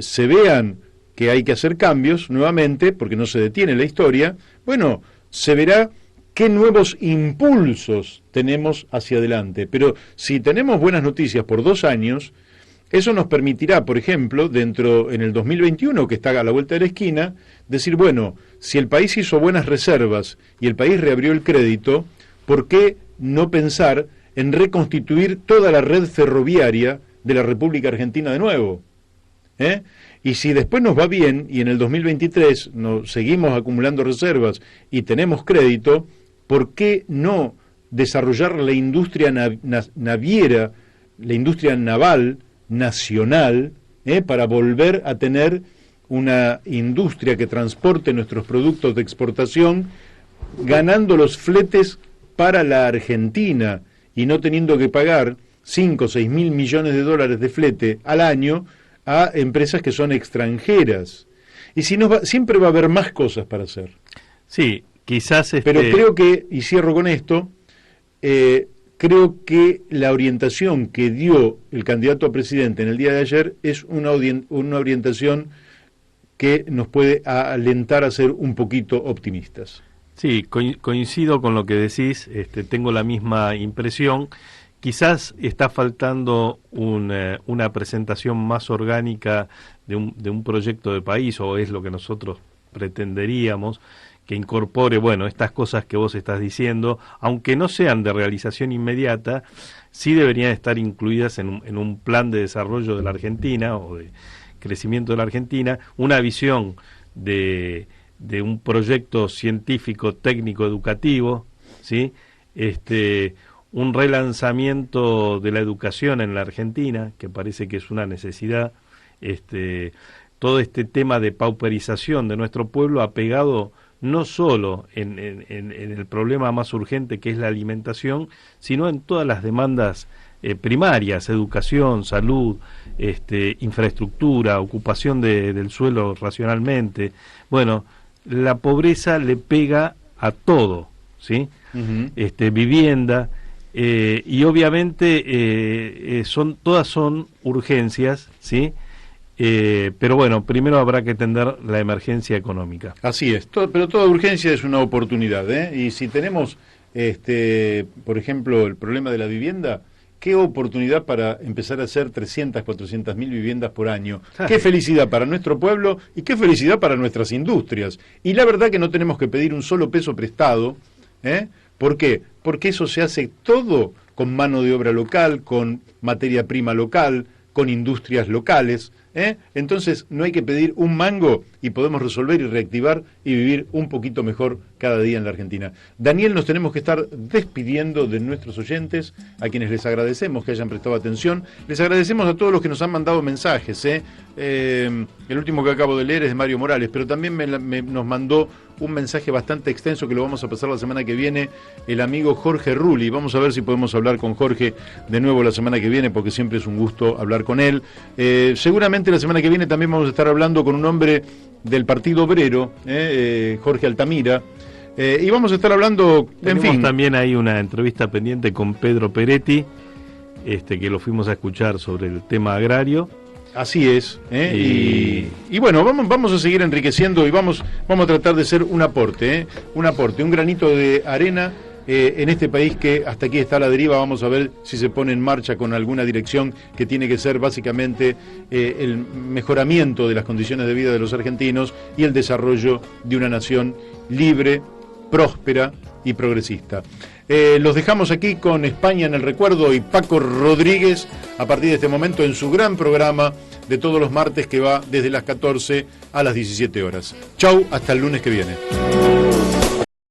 se vean que hay que hacer cambios nuevamente, porque no se detiene la historia, bueno, se verá qué nuevos impulsos tenemos hacia adelante. Pero si tenemos buenas noticias por 2 años, eso nos permitirá, por ejemplo, en el 2021, que está a la vuelta de la esquina, decir, bueno, si el país hizo buenas reservas y el país reabrió el crédito, ¿por qué no pensar en reconstituir toda la red ferroviaria de la República Argentina de nuevo? Y si después nos va bien y en el 2023 seguimos acumulando reservas y tenemos crédito, ¿por qué no desarrollar la industria naviera, la industria naval nacional, para volver a tener una industria que transporte nuestros productos de exportación, ganando los fletes para la Argentina y no teniendo que pagar 5 o 6 mil millones de dólares de flete al año a empresas que son extranjeras? Y si siempre va a haber más cosas para hacer. Sí, quizás Pero creo que, y cierro con esto, creo que la orientación que dio el candidato a presidente en el día de ayer es una orientación que nos puede alentar a ser un poquito optimistas. Sí, coincido con lo que decís, tengo la misma impresión. Quizás está faltando una presentación más orgánica de un proyecto de país, o es lo que nosotros pretenderíamos, que incorpore, bueno, estas cosas que vos estás diciendo, aunque no sean de realización inmediata, sí deberían estar incluidas en un plan de desarrollo de la Argentina o de crecimiento de la Argentina, una visión de un proyecto científico, técnico, educativo, ¿sí? Un relanzamiento de la educación en la Argentina, que parece que es una necesidad, todo este tema de pauperización de nuestro pueblo apegado no solo en el problema más urgente que es la alimentación, sino en todas las demandas primarias, educación, salud, infraestructura, ocupación del suelo racionalmente. Bueno, la pobreza le pega a todo, ¿sí? Vivienda, y obviamente todas son urgencias, ¿sí? Pero bueno, primero habrá que atender la emergencia económica. Así es, pero toda urgencia es una oportunidad, y si tenemos, por ejemplo, el problema de la vivienda, qué oportunidad para empezar a hacer 300, 400 mil viviendas por año. Qué felicidad para nuestro pueblo y qué felicidad para nuestras industrias. Y la verdad que no tenemos que pedir un solo peso prestado. ¿Por qué? Porque eso se hace todo con mano de obra local, con materia prima local, con industrias locales. Entonces no hay que pedir un mango y podemos resolver y reactivar y vivir un poquito mejor cada día en la Argentina. Daniel, nos tenemos que estar despidiendo de nuestros oyentes, a quienes les agradecemos que hayan prestado atención. Les agradecemos a todos los que nos han mandado mensajes. El último que acabo de leer es de Mario Morales, pero también nos mandó un mensaje bastante extenso que lo vamos a pasar la semana que viene el amigo Jorge Rulli. Vamos a ver si podemos hablar con Jorge de nuevo la semana que viene, porque siempre es un gusto hablar con él. Seguramente la semana que viene también vamos a estar hablando con un hombre del Partido Obrero, Jorge Altamira, y vamos a estar hablando, Tenemos también hay una entrevista pendiente con Pedro Peretti, que lo fuimos a escuchar sobre el tema agrario. Así es, y bueno, vamos a seguir enriqueciendo y vamos a tratar de ser un aporte, un granito de arena en este país que hasta aquí está a la deriva. Vamos a ver si se pone en marcha con alguna dirección que tiene que ser básicamente el mejoramiento de las condiciones de vida de los argentinos y el desarrollo de una nación libre, próspera y progresista. Los dejamos aquí con España en el recuerdo y Paco Rodríguez a partir de este momento en su gran programa de todos los martes que va desde las 14 a las 17 horas. Chau, hasta el lunes que viene.